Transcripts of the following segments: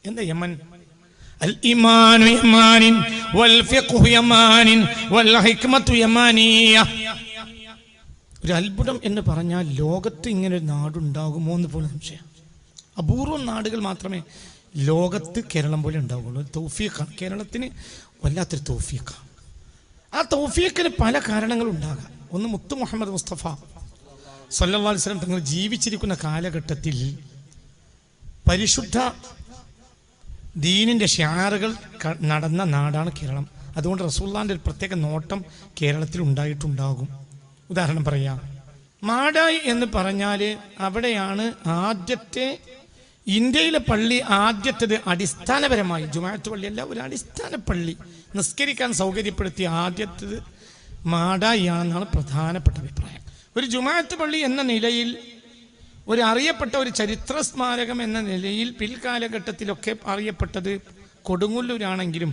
എന്താ യമൻ? അൽ ഈമാനു യമാനിൻ വൽ ഫിഖ്ഹു യമാനിൻ വൽ ഹിക്മത്തു യമാനിയ. ഒരു അത്ഭുതം എന്ന് പറഞ്ഞാൽ ലോകത്ത് ഇങ്ങനെ ഒരു നാടുണ്ടാകുമോ എന്ന് പോലും സംശയം. അപൂർവം നാടുകൾ മാത്രമേ ലോകത്ത് കേരളം പോലെ ഉണ്ടാവുള്ളൂ. തൗഫീഖാണ് കേരളത്തിന്, വല്ലാത്തൊരു തൗഫീഖാണ്. ആ തൗഫീഖിന് പല കാരണങ്ങളുണ്ടാകാം. ഒന്ന്, മുത്തു മുഹമ്മദ് മുസ്തഫ സല്ലല്ലാഹു അലൈഹി വസല്ലം തങ്ങൾ ജീവിച്ചിരിക്കുന്ന കാലഘട്ടത്തിൽ പരിശുദ്ധ ദീനിൻ്റെ ഷിആറുകൾ നടന്ന നാടാണ് കേരളം. അതുകൊണ്ട് റസൂലുള്ളാഹിന്റെ ഒരു പ്രത്യേക നോട്ടം കേരളത്തിൽ ഉണ്ടായിട്ടുണ്ടാകും. ഉദാഹരണം പറയാം, മാടായി എന്ന് പറഞ്ഞാൽ അവിടെയാണ് ആദ്യത്തെ ഇന്ത്യയിലെ പള്ളി. ആദ്യത്തേത് അടിസ്ഥാനപരമായി ജുമാഅത്ത് പള്ളിയല്ല, ഒരു അടിസ്ഥാന പള്ളി നിസ്കരിക്കാൻ സൗകര്യപ്പെടുത്തിയ ആദ്യത്തേത് മാടായിയാണെന്നാണ് പ്രധാനപ്പെട്ട അഭിപ്രായം. ഒരു ജുമാഅത്ത് പള്ളി എന്ന നിലയിൽ, ഒരു അറിയപ്പെട്ട ഒരു ചരിത്ര സ്മാരകം എന്ന നിലയിൽ പിൽക്കാലഘട്ടത്തിലൊക്കെ അറിയപ്പെട്ടത് കൊടുങ്ങല്ലൂരാണെങ്കിലും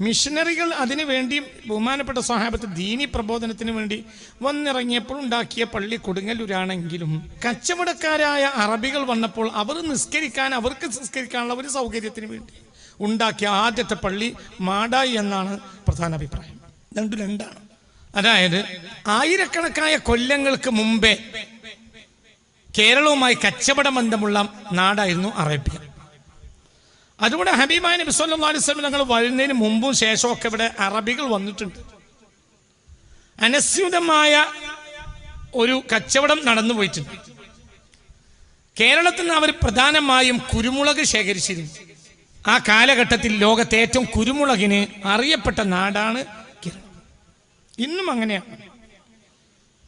മിഷനറികൾ അതിനു വേണ്ടി ബഹുമാനപ്പെട്ട സ്വഹാബത്ത് ദീനി പ്രബോധനത്തിന് വേണ്ടി വന്നിറങ്ങിയപ്പോൾ ഉണ്ടാക്കിയ പള്ളി കൊടുങ്ങല്ലൂരാണെങ്കിലും കച്ചവടക്കാരായ അറബികൾ വന്നപ്പോൾ അവർക്ക് നിസ്കരിക്കാനുള്ള ഒരു സൗകര്യത്തിന് വേണ്ടി ഉണ്ടാക്കിയ ആദ്യത്തെ പള്ളി മാടായി എന്നാണ് പ്രധാന അഭിപ്രായം. രണ്ടാണ്. അതായത് ആയിരക്കണക്കായ കൊല്ലങ്ങൾക്ക് മുമ്പേ കേരളവുമായി കച്ചവട ബന്ധമുള്ള നാടായിരുന്നു അറേബ്യ. അതുകൊണ്ട് ഹബീബായ നബി സല്ലല്ലാഹു അലൈഹി വസല്ലം തങ്ങൾ വരുന്നതിന് മുമ്പും ശേഷമൊക്കെ ഇവിടെ അറബികൾ വന്നിട്ടുണ്ട്. അനസ്യൂതമായ ഒരു കച്ചവടം നടന്നു പോയിട്ടുണ്ട്. കേരളത്തിൽ നിന്ന് അവർ പ്രധാനമായും കുരുമുളക് ശേഖരിച്ചിരുന്നു. ആ കാലഘട്ടത്തിൽ ലോകത്തെ ഏറ്റവും കുരുമുളകിന് അറിയപ്പെട്ട നാടാണ് കേരളം. ഇന്നും അങ്ങനെയാണ്.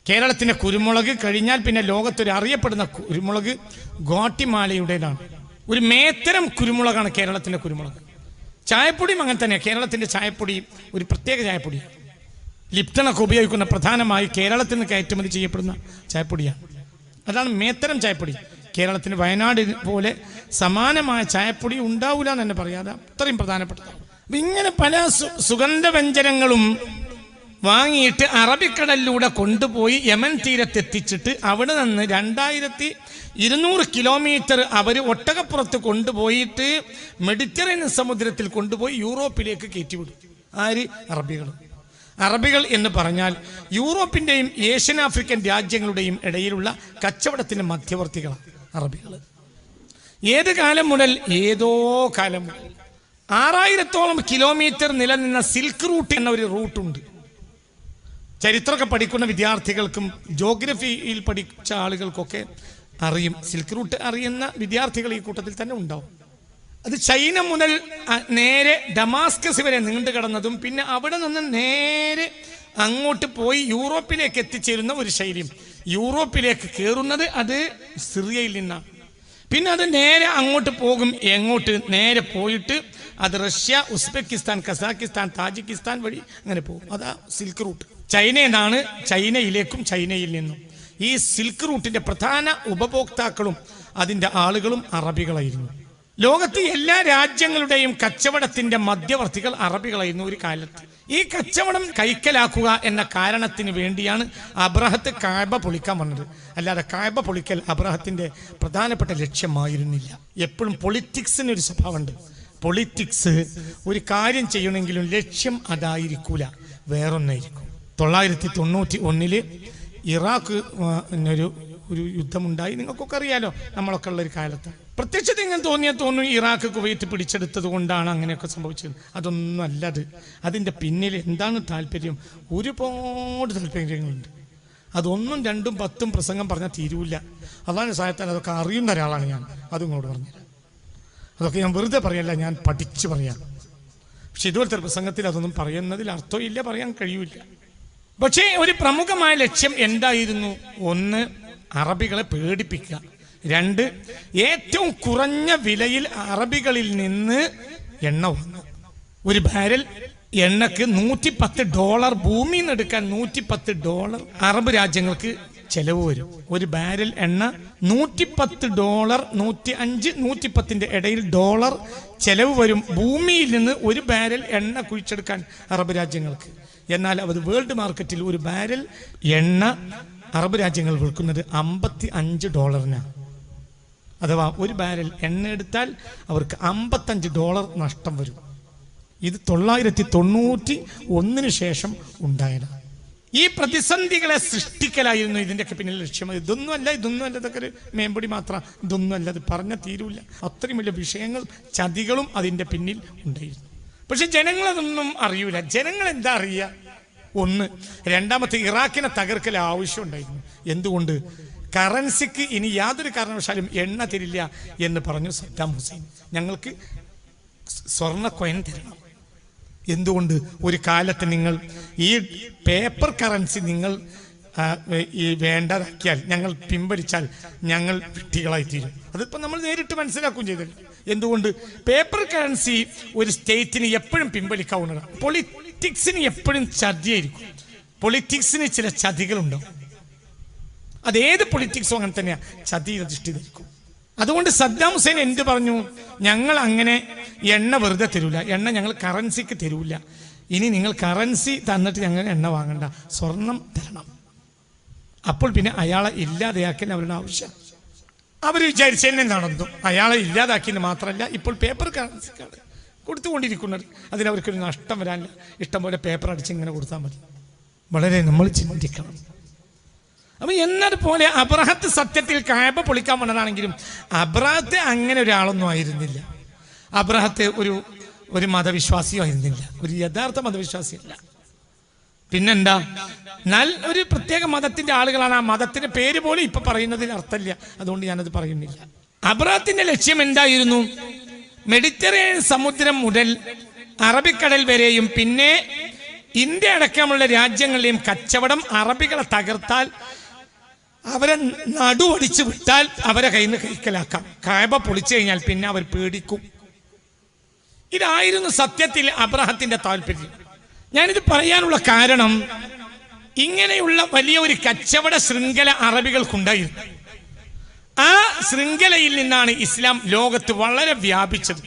കേരളത്തിന്റെ കുരുമുളക് കഴിഞ്ഞാൽ പിന്നെ ലോകത്തൊരു അറിയപ്പെടുന്ന കുരുമുളക് ഗോട്ടിമാലയുടേതാണ്. ഒരു മേത്തരം കുരുമുളകാണ് കേരളത്തിന്റെ കുരുമുളക്. ചായപ്പൊടിയും അങ്ങനെ തന്നെയാണ്. കേരളത്തിന്റെ ചായപ്പൊടി ഒരു പ്രത്യേക ചായപ്പൊടിയാണ്. ലിപ്റ്റണൊക്കെ ഉപയോഗിക്കുന്ന പ്രധാനമായി കേരളത്തിൽ നിന്ന് കയറ്റുമതി ചെയ്യപ്പെടുന്ന ചായപ്പൊടിയാണ്. അതാണ് മേത്തരം ചായപ്പൊടി. കേരളത്തിന് വയനാട് പോലെ സമാനമായ ചായപ്പൊടി ഉണ്ടാവില്ല എന്ന് തന്നെ പറയാതെ അത്രയും പ്രധാനപ്പെട്ടതാണ്. ഇങ്ങനെ പല സുഗന്ധവ്യഞ്ജനങ്ങളും വാങ്ങിയിട്ട് അറബിക്കടലിലൂടെ കൊണ്ടുപോയി യമൻ തീരത്തെത്തിച്ചിട്ട് അവിടെ നിന്ന് 2200 കിലോമീറ്റർ അവർ ഒട്ടകപ്പുറത്ത് കൊണ്ടുപോയിട്ട് മെഡിറ്ററേനിയൻ സമുദ്രത്തിൽ കൊണ്ടുപോയി യൂറോപ്പിലേക്ക് കയറ്റിവിടും. ആര്? അറബികൾ എന്ന് പറഞ്ഞാൽ യൂറോപ്പിൻ്റെയും ഏഷ്യൻ ആഫ്രിക്കൻ രാജ്യങ്ങളുടെയും ഇടയിലുള്ള കച്ചവടത്തിൻ്റെ മധ്യവർത്തികളാണ് അറബികൾ. ഏത് കാലം മുതൽ? ഏതോ കാലം മുതൽ 6000ഓളം കിലോമീറ്റർ നിലനിന്ന സിൽക്ക് റൂട്ട് എന്ന ഒരു റൂട്ടുണ്ട്. ചരിത്രമൊക്കെ പഠിക്കുന്ന വിദ്യാർത്ഥികൾക്കും ജോഗ്രഫിയിൽ പഠിച്ച ആളുകൾക്കൊക്കെ അറിയും. സിൽക്ക് റൂട്ട് അറിയുന്ന വിദ്യാർത്ഥികൾ ഈ കൂട്ടത്തിൽ തന്നെ ഉണ്ടാവും. അത് ചൈന മുതൽ നേരെ ഡമാസ്കസ് വരെ നീണ്ടു കിടന്നതും പിന്നെ അവിടെ നിന്ന് നേരെ അങ്ങോട്ട് പോയി യൂറോപ്പിലേക്ക് എത്തിച്ചേരുന്ന ഒരു ശൈലിയും. യൂറോപ്പിലേക്ക് കയറുന്നത് അത് സിറിയയിൽ നിന്നാണ്. പിന്നെ അത് നേരെ അങ്ങോട്ട് പോകും. എങ്ങോട്ട്? നേരെ പോയിട്ട് അത് റഷ്യ, ഉസ്ബെക്കിസ്ഥാൻ, കസാക്കിസ്ഥാൻ, താജിക്കിസ്ഥാൻ വഴി അങ്ങനെ പോകും. അതാ സിൽക്ക് റൂട്ട്. ചൈനയിൽ നിന്നാണ് ചൈനയിലേക്കും ചൈനയിൽ നിന്നും. ഈ സിൽക്ക് റൂട്ടിന്റെ പ്രധാന ഉപഭോക്താക്കളും അതിൻ്റെ ആളുകളും അറബികളായിരുന്നു. ലോകത്തെ എല്ലാ രാജ്യങ്ങളുടെയും കച്ചവടത്തിന്റെ മധ്യവർത്തികൾ അറബികളായിരുന്നു ഒരു കാലത്ത്. ഈ കച്ചവടം കൈക്കലാക്കുക എന്ന കാരണത്തിന് വേണ്ടിയാണ് അബ്രഹത്ത് കഅബ പൊളിക്കാൻ വന്നത്. അല്ലാതെ കഅബ പൊളിക്കൽ അബ്രഹത്തിന്റെ പ്രധാനപ്പെട്ട ലക്ഷ്യമായിരുന്നില്ല. എപ്പോഴും പൊളിറ്റിക്സിന് ഒരു സ്വഭാവമുണ്ട്. പൊളിറ്റിക്സ് ഒരു കാര്യം ചെയ്യണമെങ്കിലും ലക്ഷ്യം അതായിരിക്കൂല, വേറൊന്നായിരിക്കും. 991 ഇറാഖ് ഒരു യുദ്ധമുണ്ടായി. നിങ്ങൾക്കൊക്കെ അറിയാലോ, നമ്മളൊക്കെ ഉള്ളൊരു കാലത്ത്. പ്രത്യക്ഷത്തിൽ ഇങ്ങനെ തോന്നുന്നു ഇറാഖ് കുവൈറ്റ് പിടിച്ചെടുത്തത് കൊണ്ടാണ് അങ്ങനെയൊക്കെ സംഭവിച്ചത്. അതൊന്നും അല്ലത്. അതിൻ്റെ പിന്നിൽ എന്താണ് താല്പര്യം? ഒരുപാട് താല്പര്യങ്ങളുണ്ട്. അതൊന്നും 2ഉം 10ഉം പ്രസംഗം പറഞ്ഞാൽ തീരൂല്ല. അതാണ് സായത്താൻ അതൊക്കെ അറിയുന്ന ഒരാളാണ് ഞാൻ. അതും ഇങ്ങോട്ട് പറഞ്ഞുതരാം. അതൊക്കെ ഞാൻ വെറുതെ പറയല്ല, ഞാൻ പഠിച്ച് പറയാം. പക്ഷെ ഇതുപോലത്തെ പ്രസംഗത്തിൽ അതൊന്നും പറയുന്നതിൽ അർത്ഥമില്ല, പറയാൻ കഴിയൂല. പക്ഷേ ഒരു പ്രമുഖമായ ലക്ഷ്യം എന്തായിരുന്നു? 1, അറബികളെ പേടിപ്പിക്കുക. 2, ഏറ്റവും കുറഞ്ഞ വിലയിൽ അറബികളിൽ നിന്ന് എണ്ണ വന്നു. ഒരു ബാരൽ എണ്ണക്ക് $110 ഭൂമിയിൽ നിന്ന് എടുക്കാൻ $110 അറബ് രാജ്യങ്ങൾക്ക് ചെലവ് വരും. ഒരു ബാരൽ എണ്ണ $110, 105, 110 ഇടയിൽ ഡോളർ ചെലവ് വരും ഭൂമിയിൽ നിന്ന് ഒരു ബാരൽ എണ്ണ കുഴിച്ചെടുക്കാൻ അറബ് രാജ്യങ്ങൾക്ക്. എന്നാൽ അത് വേൾഡ് മാർക്കറ്റിൽ ഒരു ബാരൽ എണ്ണ അറബ് രാജ്യങ്ങൾ വിൽക്കുന്നത് $55. അഥവാ ഒരു ബാരൽ എണ്ണ എടുത്താൽ അവർക്ക് $55 നഷ്ടം വരും. ഇത് 991 ശേഷം ഉണ്ടായതാണ്. ഈ പ്രതിസന്ധികളെ സൃഷ്ടിക്കലായിരുന്നു ഇതിൻ്റെയൊക്കെ പിന്നിൽ ലക്ഷ്യം. ഇതൊന്നും അല്ല, ഇതൊക്കെ ഒരു മേമ്പൊടി മാത്രം, ഇതൊന്നും അല്ല, അത് പറഞ്ഞ തീരൂല. അത്രയും വലിയ വിഷയങ്ങൾ, ചതികളും അതിൻ്റെ പിന്നിൽ ഉണ്ടായിരുന്നു. പക്ഷെ ജനങ്ങളതൊന്നും അറിയൂല. ജനങ്ങൾ എന്താ അറിയുക? ഒന്ന്. രണ്ടാമത്തെ, ഇറാഖിനെ തകർക്കൽ ആവശ്യമുണ്ടായിരുന്നു. എന്തുകൊണ്ട്? കറൻസിക്ക് ഇനി യാതൊരു കാരണവശാലും എണ്ണ തരില്ല എന്ന് പറഞ്ഞു സദ്ദാം ഹുസൈൻ. ഞങ്ങൾക്ക് സ്വർണ്ണ കോയിൻ തരണം. എന്തുകൊണ്ട്? ഒരു കാലത്ത് നിങ്ങൾ ഈ പേപ്പർ കറൻസി നിങ്ങൾ ഈ വേണ്ടതാക്കിയാൽ, ഞങ്ങൾ പിൻവലിച്ചാൽ ഞങ്ങൾ വിട്ടികളായി തീരും. അതിപ്പോൾ നമ്മൾ നേരിട്ട് മനസ്സിലാക്കുകയും ചെയ്തില്ല. എന്തുകൊണ്ട്? പേപ്പർ കറൻസി ഒരു സ്റ്റേറ്റിന് എപ്പോഴും പിൻവലിക്കാവുന്നതാണ്. പൊളിറ്റിക്സിന് എപ്പോഴും ചതിയായിരിക്കും. പൊളിറ്റിക്സിന് ചില ചതികളുണ്ടാവും. അതേത് പൊളിറ്റിക്സും അങ്ങനെ തന്നെയാണ്, ചതി അധിഷ്ഠിതരിക്കും. അതുകൊണ്ട് സദ്ദാം ഹുസൈൻ എന്ത് പറഞ്ഞു? ഞങ്ങൾ അങ്ങനെ എണ്ണ വെറുതെ തരൂല, എണ്ണ ഞങ്ങൾ കറൻസിക്ക് തരൂല. ഇനി നിങ്ങൾ കറൻസി തന്നിട്ട് ഞങ്ങൾ എണ്ണ വാങ്ങണ്ട, സ്വർണം തരണം. അപ്പോൾ പിന്നെ അയാളെ ഇല്ലാതെയാക്കാൻ അവരുടെ ആവശ്യം. അവർ വിചാരിച്ചതന്നെ നടന്നു. അയാളെ ഇല്ലാതാക്കിയെന്ന് മാത്രമല്ല, ഇപ്പോൾ പേപ്പർ കറൻസിക്കാണ് കൊടുത്തുകൊണ്ടിരിക്കുന്നത്. അതിനവർക്കൊരു നഷ്ടം വരാനില്ല. ഇഷ്ടംപോലെ പേപ്പർ അടിച്ച് ഇങ്ങനെ കൊടുത്താൽ മതി. വളരെ നമ്മൾ ചിന്തിക്കണം. അപ്പൊ എന്നതുപോലെ അബ്രഹത്ത് സത്യത്തിൽ കഅബ പൊളിക്കാൻ വന്നതാണെങ്കിലും അബ്രഹത്ത് അങ്ങനെ ഒരാളൊന്നും ആയിരുന്നില്ല. അബ്രഹത്ത് ഒരു മതവിശ്വാസിയോ ആയിരുന്നില്ല, ഒരു യഥാർത്ഥ മതവിശ്വാസിയല്ല. പിന്നെന്താ? ഒരു പ്രത്യേക മതത്തിന്റെ ആളുകളാണ്. ആ മതത്തിന്റെ പേര് പോലും ഇപ്പൊ പറയുന്നതിൽ അർത്ഥമില്ല. അതുകൊണ്ട് ഞാനത് പറയുന്നില്ല. അബ്രഹത്തിന്റെ ലക്ഷ്യം എന്തായിരുന്നു? മെഡിറ്ററേനിയൻ സമുദ്രം മുതൽ അറബിക്കടൽ വരെയും പിന്നെ ഇന്ത്യ അടക്കമുള്ള രാജ്യങ്ങളിലെയും കച്ചവടം അറബികളെ തകർത്താൽ, അവരെ നടുവടിച്ചു വിട്ടാൽ അവരെ കയ്യിൽ നിന്ന് കൈക്കലാക്കാം. കഅബ പൊളിച്ചു കഴിഞ്ഞാൽ പിന്നെ അവർ പേടിക്കും. ഇതായിരുന്നു സത്യത്തിൽ അബ്രഹത്തിന്റെ താല്പര്യം. ഞാനിത് പറയാനുള്ള കാരണം, ഇങ്ങനെയുള്ള വലിയ ഒരു കച്ചവട ശൃംഖല അറബികൾക്കുണ്ടായിരുന്നു. ആ ശൃംഖലയിൽ നിന്നാണ് ഇസ്ലാം ലോകത്ത് വളരെ വ്യാപിച്ചത്.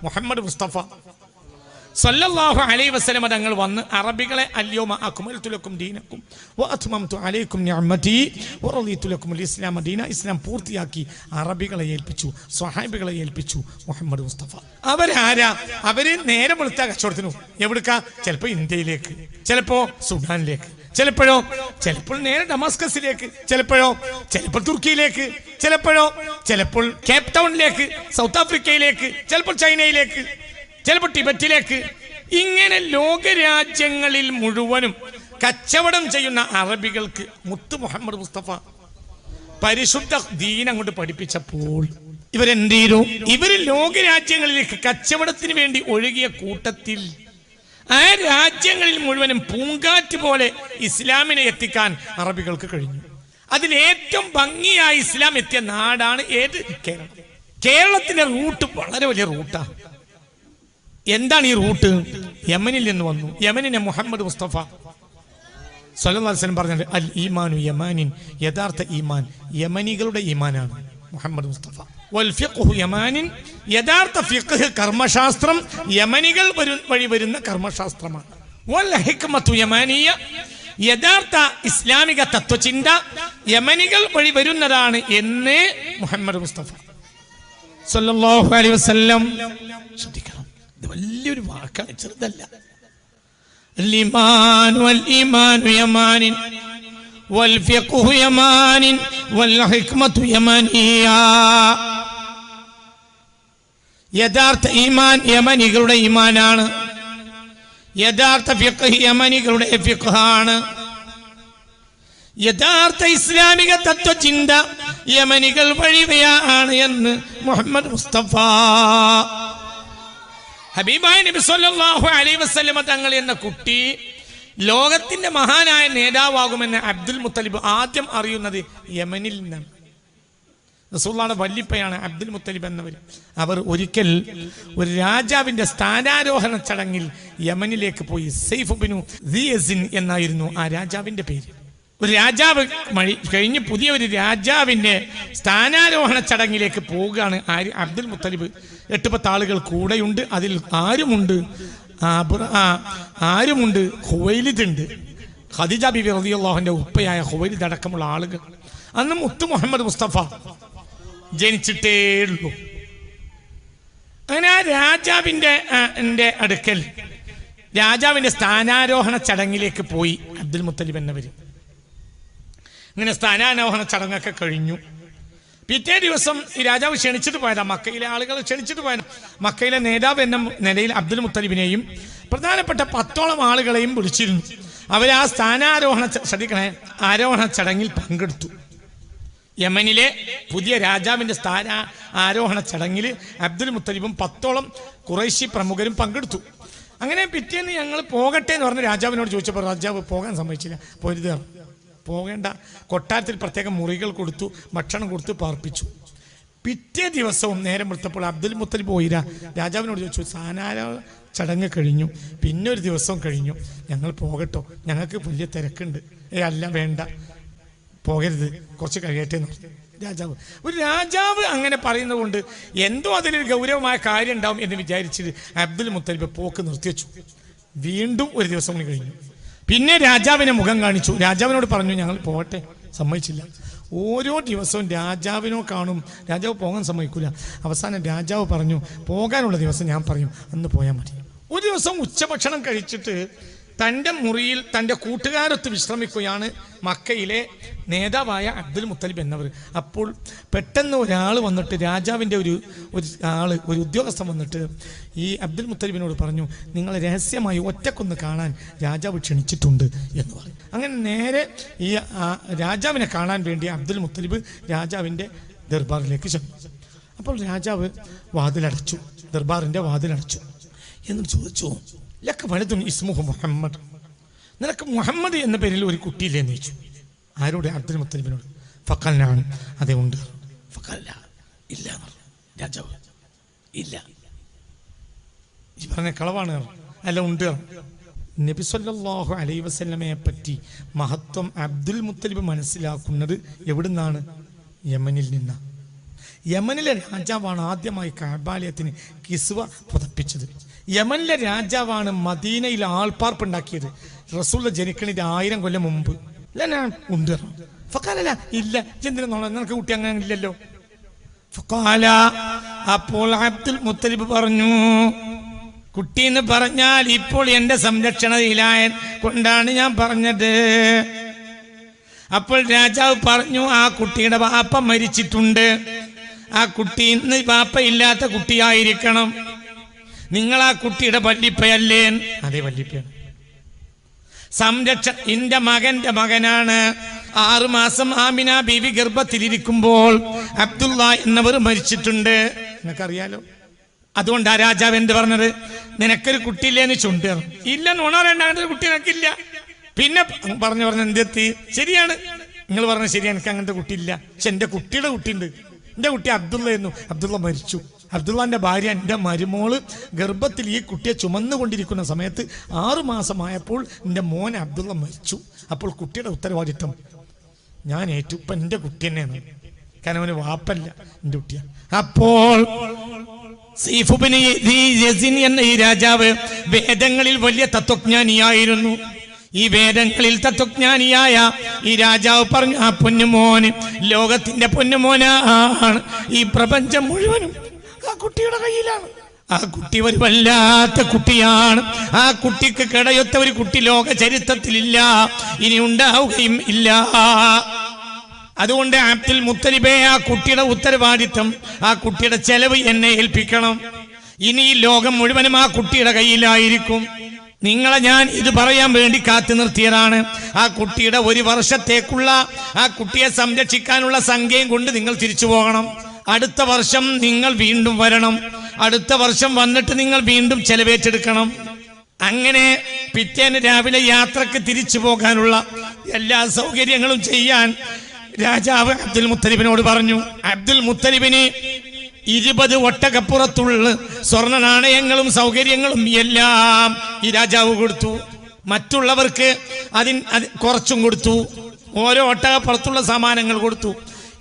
മുഹമ്മദ് മുസ്തഫ സല്ലല്ലാഹു അലൈഹി വസല്ലം തങ്ങൾ വന്ന് അറബികളെ അൽയൗമ അക്മൽതു ലക്കും ദീനക്കും വഅത്മംതു അലൈക്കും നിഅമതി വറദീതു ലക്കുമുൽ ഇസ്ലാമ ദീന. ഇസ്ലാം പൂർത്തിയാക്കി അറബികളെ ഏൽപ്പിച്ചു, സ്വഹാബികളെ ഏൽപ്പിച്ചു മുഹമ്മദ് മുസ്തഫ. അവരാരാ? അവര് നേരെ വെളുത്ത കച്ചവടത്തിനു എവിടുക്കാ? ചിലപ്പോൾ ഇന്ത്യയിലേക്ക്, ചിലപ്പോൾ സുഡാനിലേക്ക്, ചിലപ്പോൾ നേരെ ഡമാസ്കസിലേക്ക്, ചിലപ്പോൾ തുർക്കിയിലേക്ക്, ചിലപ്പോൾ കേപ്പ് ടൗണിലേക്ക്, സൗത്ത് ആഫ്രിക്കയിലേക്ക്, ചിലപ്പോൾ ചൈനയിലേക്ക്, ചിലപ്പോൾ ടിബറ്റിലേക്ക്. ഇങ്ങനെ ലോകരാജ്യങ്ങളിൽ മുഴുവനും കച്ചവടം ചെയ്യുന്ന അറബികൾക്ക് മുത്ത് മുഹമ്മദ് മുസ്തഫ പരിശുദ്ധ ദീൻ അങ്ങോട്ട് പഠിപ്പിച്ചപ്പോൾ ഇവരെന്ത് ചെയ്തു? ഇവര് ലോകരാജ്യങ്ങളിലേക്ക് കച്ചവടത്തിന് വേണ്ടി ഒഴുകിയ കൂട്ടത്തിൽ ആ രാജ്യങ്ങളിൽ മുഴുവനും പൂങ്കാറ്റ് പോലെ ഇസ്ലാമിനെ എത്തിക്കാൻ അറബികൾക്ക് കഴിഞ്ഞു. അതിലേറ്റവും ഭംഗിയായി ഇസ്ലാം എത്തിയ നാടാണ് ഏത്? കേരളം. കേരളത്തിന്റെ റൂട്ട് വളരെ വലിയ റൂട്ടാണ്. എന്താണ് ഈ റൂട്ട്? യമനിൽ നിന്ന് വന്നു. യമനിനെ മുഹമ്മദ് മുസ്തഫ സല്ലല്ലാഹു അലൈഹി വസല്ലം പറഞ്ഞത് അൽ ഈമാനു യമാനിൻ, യഥാർത്ഥ ഈമാൻ യമനികളുടെ ഈമാനാണ്. മുഹമ്മദ് മുസ്തഫ വൽ ഫിഖ്ഹു യമാനിൻ, യഥാർത്ഥ ഫിഖ്ഹ് കർമ്മശാസ്ത്രം യമനികൾ വഴി വരുന്ന കർമ്മശാസ്ത്രമാണ്. വൽ ഹിക്മത്തു യമാനിയ, യഥാർത്ഥ ഇസ്ലാമിക തത്വചിന്ത യമനികൾ വഴി വരുന്നതാണ് എന്ന് മുഹമ്മദ് മുസ്തഫ സല്ലല്ലാഹു അലൈഹി വസല്ലം. ശ്രദ്ധിക്കണം, ഇത് വലിയൊരു വാക്കാണ്, ചെറുതല്ല. الإيمان والإيمان يمان والفقه يمان والحكمة يمانية. യഥാർത്ഥ ഈമാൻ യമനികളുടെ ഈമാനാണ്. യഥാർത്ഥ ഫിഖ് യമനികളുടെ ഫിഖാണ്. യഥാർത്ഥ ഇസ്ലാമിക തത്വചിന്ത യമനികൾ വഴിയാണ് എന്ന് മുഹമ്മദ് മുസ്തഫ. ഹബീബായ നബി സല്ലല്ലാഹു അലൈഹി വസല്ലം തങ്ങൾ എന്ന കുട്ടി ലോകത്തിന്റെ മഹാനായ നേതാവാകുമെന്ന് അബ്ദുൽ മുത്തലിബ് ആദ്യം അറിയുന്നത് യമനിൽ നിന്നാണ്. റസൂലുള്ളാഹിയുടെ വല്ലിപ്പയാണ് അബ്ദുൽ മുത്തലിബ് എന്നവർ. അവർ ഒരിക്കൽ ഒരു രാജാവിന്റെ സ്ഥാനാരോഹണ ചടങ്ങിൽ യമനിലേക്ക് പോയി. സൈഫ് ഇബ്നു ദിയസിൻ എന്നായിരുന്നു ആ രാജാവിന്റെ പേര്. ഒരു രാജാവ് കഴിഞ്ഞ് പുതിയ ഒരു രാജാവിന്റെ സ്ഥാനാരോഹണ ചടങ്ങിലേക്ക് പോവുകയാണ് അബ്ദുൽ മുത്തലിബ്. 8-10 ആളുകൾ കൂടെയുണ്ട്. അതിൽ ആരുമുണ്ട്? ഖുവൈലിദ് ഉണ്ട്. ഖദീജ ബിബി റളിയല്ലാഹു അൻഹയുടെ ഉപ്പയായ ഖുവൈലിദ് അടക്കമുള്ള ആളുകൾ. അന്ന് മുത്ത് മുഹമ്മദ് മുസ്തഫ ജനിച്ചിട്ടേ ഉള്ളൂ. അങ്ങനെ ആ രാജാവിൻ്റെ അടുക്കൽ രാജാവിൻ്റെ സ്ഥാനാരോഹണ ചടങ്ങിലേക്ക് പോയി അബ്ദുൽ മുത്തലിബ് എന്നവർ. ഇങ്ങനെ സ്ഥാനാരോഹണ ചടങ്ങൊക്കെ കഴിഞ്ഞു. പിറ്റേ ദിവസം ഈ രാജാവ് ക്ഷണിച്ചിട്ട് പോയതാ, മക്കയിലെ ആളുകൾ ക്ഷണിച്ചിട്ട് പോയതാ. മക്കയിലെ നേതാവ് എന്ന നിലയിൽ അബ്ദുൽ മുത്തലിബിനെയും പ്രധാനപ്പെട്ട 10ഓളം ആളുകളെയും വിളിച്ചിരുന്നു. അവർ ആ ആരോഹണ ചടങ്ങിൽ പങ്കെടുത്തു. യമനിലെ പുതിയ രാജാവിൻ്റെ ആരോഹണ ചടങ്ങിൽ അബ്ദുൽ മുത്തലിബും 10ഓളം ഖുറൈശി പ്രമുഖരും പങ്കെടുത്തു. അങ്ങനെ പിറ്റേന്ന് ഞങ്ങൾ പോകട്ടെ എന്ന് പറഞ്ഞ് രാജാവിനോട് ചോദിച്ചപ്പോൾ രാജാവ് പോകാൻ സമ്മതിച്ചില്ല. പൊരുത്, പോകേണ്ട, കൊട്ടാരത്തിൽ പ്രത്യേക മുറികൾ കൊടുത്തു, ഭക്ഷണം കൊടുത്ത് പാർപ്പിച്ചു. പിറ്റേ ദിവസവും നേരം വെളുത്തപ്പോൾ അബ്ദുൽ മുത്തലിബ് പോയില്ല. രാജാവിനോട് ചോദിച്ചു, സ്ഥാനാരോഹണ ചടങ്ങ് കഴിഞ്ഞു, പിന്നെ ഒരു ദിവസം കഴിഞ്ഞു, ഞങ്ങൾ പോകട്ടോ, ഞങ്ങൾക്ക് വലിയ തിരക്കുണ്ട്. അല്ല, വേണ്ട, പോകരുത്, കുറച്ച് കഴിയട്ടെ എന്ന് പറഞ്ഞു രാജാവ്. ഒരു രാജാവ് അങ്ങനെ പറയുന്നത് കൊണ്ട് എന്തോ അതിലൊരു ഗൗരവമായ കാര്യം ഉണ്ടാവും എന്ന് വിചാരിച്ചിട്ട് അബ്ദുൽ മുത്തലിബ് പോക്ക് നിർത്തിവെച്ചു. വീണ്ടും ഒരു ദിവസം കൂടി കഴിഞ്ഞു. പിന്നെ രാജാവിനെ മുഖം കാണിച്ചു. രാജാവിനോട് പറഞ്ഞു, ഞങ്ങൾ പോകട്ടെ. സമ്മതിച്ചില്ല. ഓരോ ദിവസവും രാജാവിനോ കാണും, രാജാവ് പോകാൻ സമ്മതിക്കില്ല. അവസാനം രാജാവ് പറഞ്ഞു, പോകാനുള്ള ദിവസം ഞാൻ പറയും, അന്ന് പോയാൽ മതി. ഒരു ദിവസം ഉച്ചഭക്ഷണം കഴിച്ചിട്ട് തൻ്റെ മുറിയിൽ തൻ്റെ കൂട്ടുകാരൊത്ത് വിശ്രമിക്കുകയാണ് മക്കയിലെ നേതാവായ അബ്ദുൽ മുത്തലിബ് എന്നവർ. അപ്പോൾ പെട്ടെന്ന് ഒരാൾ വന്നിട്ട്, രാജാവിൻ്റെ ഒരു ഉദ്യോഗസ്ഥൻ വന്നിട്ട് ഈ അബ്ദുൽ മുത്തലിബിനോട് പറഞ്ഞു, നിങ്ങൾ രഹസ്യമായി ഒറ്റക്കൊന്ന് കാണാൻ രാജാവ് ക്ഷണിച്ചിട്ടുണ്ട് എന്ന് പറഞ്ഞു. അങ്ങനെ നേരെ ഈ രാജാവിനെ കാണാൻ വേണ്ടി അബ്ദുൽ മുത്തലിബ് രാജാവിൻ്റെ ദർബാറിലേക്ക് ചെന്നു. അപ്പോൾ രാജാവ് വാതിലടച്ചു, ദർബാറിൻ്റെ വാതിലടച്ചു. എന്നിട്ട് ചോദിച്ചു, ലക്ക വലുതും ഇസ്മുഹു മുഹമ്മദ്, നിനക്ക് മുഹമ്മദ് എന്ന പേരിൽ ഒരു കുട്ടിയില്ലേന്ന് ചോദിച്ചു. ആരോട്? അബ്ദുൽ മുത്തലിബിനോട്. ഫഖൽനാണ്, അതേ ഉണ്ട്. ഫഖല്ല, ഇല്ല എന്ന് പറഞ്ഞു രാജാവ്. ഇല്ല, ഈ പറഞ്ഞ കളവാണ്. അല്ല, ഉണ്ട്. നബി സല്ലല്ലാഹു അലൈഹി വസല്ലമയെ പറ്റി മഹത്വം അബ്ദുൽ മുത്തലിബ് മനസ്സിലാക്കുന്നത് എവിടുന്നാണ്? യമനിൽ നിന്നാണ്. യമനിലെ രാജാവാണ് ആദ്യമായി കഅബാലയത്തിന് കിസ്വ പുതപ്പിച്ചത്. യമനിലെ രാജാവാണ് മദീനയിൽ ആൾപ്പാർപ്പുണ്ടാക്കിയത് റസൂൽ ജനിക്കണിന്റെ 1000 കൊല്ലം മുമ്പ്. അല്ല, ഞാൻ ഉണ്ട്. ഫഖാല, ഇല്ല, എന്തിനാ, നിനക്ക് കുട്ടി അങ്ങനെ ഇല്ലല്ലോ. ഫഖാല, അപ്പോൾ അബ്ദുൽ മുത്തലിബ് പറഞ്ഞു, കുട്ടി എന്ന് പറഞ്ഞാൽ ഇപ്പോൾ എന്റെ സംരക്ഷണയിലായ കൊണ്ടാണ് ഞാൻ പറഞ്ഞത്. അപ്പോൾ രാജാവ് പറഞ്ഞു, ആ കുട്ടിയുടെ വാപ്പ മരിച്ചിട്ടുണ്ട്, ആ കുട്ടി ഇന്ന് വാപ്പ ഇല്ലാത്ത കുട്ടിയായിരിക്കണം, നിങ്ങൾ ആ കുട്ടിയുടെ വല്ലിപ്പയല്ലേ? അതേ, വല്ലിപ്പയാണ്. എന്റെ മകന്റെ മകനാണ്. 6 മാസം ആമിന ബീവി ഗർഭത്തിലിരിക്കുമ്പോൾ അബ്ദുള്ള എന്നവർ മരിച്ചിട്ടുണ്ട്, നിനക്കറിയാലോ. അതുകൊണ്ട് ആ രാജാവ് എന്ത് പറഞ്ഞത്? നിനക്കൊരു കുട്ടിയില്ലേന്ന് ചുണ്ട്. ഇല്ല, നുണ പറയണ്ട, കുട്ടി നിനക്കില്ല. പിന്നെ പറഞ്ഞു എന്തെത്തി? ശരിയാണ്, നിങ്ങൾ പറഞ്ഞത് ശരിയാണ്, എനിക്ക് അങ്ങനത്തെ കുട്ടിയില്ല. പക്ഷെ എന്റെ കുട്ടിയുടെ കുട്ടിയുണ്ട്. എന്റെ കുട്ടി അബ്ദുള്ള ആയിരുന്നു, അബ്ദുള്ള മരിച്ചു. അബ്ദുള്ളാന്റെ ഭാര്യ എൻ്റെ മരുമോള് ഗർഭത്തിൽ ഈ കുട്ടിയെ ചുമന്നുകൊണ്ടിരിക്കുന്ന സമയത്ത് 6 മാസമായപ്പോൾ എൻ്റെ മോൻ അബ്ദുള്ള മരിച്ചു. അപ്പോൾ കുട്ടിയുടെ ഉത്തരവാദിത്വം ഞാൻ ഏറ്റു. ഇപ്പം എൻ്റെ കുട്ടി തന്നെയാണ്, കാരണം അവന് വാപ്പല്ല, എൻ്റെ കുട്ടിയാണ്. അപ്പോൾ എന്ന ഈ രാജാവ് വേദങ്ങളിൽ വലിയ തത്വജ്ഞാനിയായിരുന്നു. ഈ വേദങ്ങളിൽ തത്വജ്ഞാനിയായ ഈ രാജാവ് പറഞ്ഞു, ആ പൊന്നുമോന് ലോകത്തിന്റെ പൊന്നുമോനാണ്, ഈ പ്രപഞ്ചം മുഴുവനും ആ കുട്ടിയുടെ കയ്യിലാണ്. ആ കുട്ടി ഒരു വല്ലാത്ത കുട്ടിയാണ്. ആ കുട്ടിക്ക് കിടയൊത്ത ഒരു കുട്ടി ലോക ചരിത്രത്തിലില്ല, ഇനി ഉണ്ടാവുകയും ഇല്ല. അതുകൊണ്ട് അബ്ദുൽ മുത്തലിബേ, ആ കുട്ടിയുടെ ഉത്തരവാദിത്വം, ആ കുട്ടിയുടെ ചെലവ് എന്നെ ഏൽപ്പിക്കണം. ഇനി ഈ ലോകം മുഴുവനും ആ കുട്ടിയുടെ കയ്യിലായിരിക്കും. നിങ്ങളെ ഞാൻ ഇത് പറയാൻ വേണ്ടി കാത്തു നിർത്തിയതാണ്. ആ കുട്ടിയുടെ 1 വർഷത്തേക്കുള്ള, ആ കുട്ടിയെ സംരക്ഷിക്കാനുള്ള സംഖ്യയും കൊണ്ട് നിങ്ങൾ തിരിച്ചു പോകണം. അടുത്ത വർഷം നിങ്ങൾ വീണ്ടും വരണം. അടുത്ത വർഷം വന്നിട്ട് നിങ്ങൾ വീണ്ടും ചെലവേറ്റെടുക്കണം. അങ്ങനെ പിറ്റേന്ന് രാവിലെ യാത്രക്ക് തിരിച്ചു പോകാനുള്ള എല്ലാ സൗകര്യങ്ങളും ചെയ്യാൻ രാജാവ് അബ്ദുൽ മുത്തലിബിനോട് പറഞ്ഞു. അബ്ദുൽ മുത്തലിബിന് 20 ഒട്ടകപ്പുറത്തുള്ള സ്വർണ്ണ നാണയങ്ങളും സൗകര്യങ്ങളും എല്ലാം ഈ രാജാവ് കൊടുത്തു. മറ്റുള്ളവർക്ക് കുറച്ചും കൊടുത്തു. ഓരോ ഒട്ടകപ്പുറത്തുള്ള സാമാനങ്ങൾ കൊടുത്തു.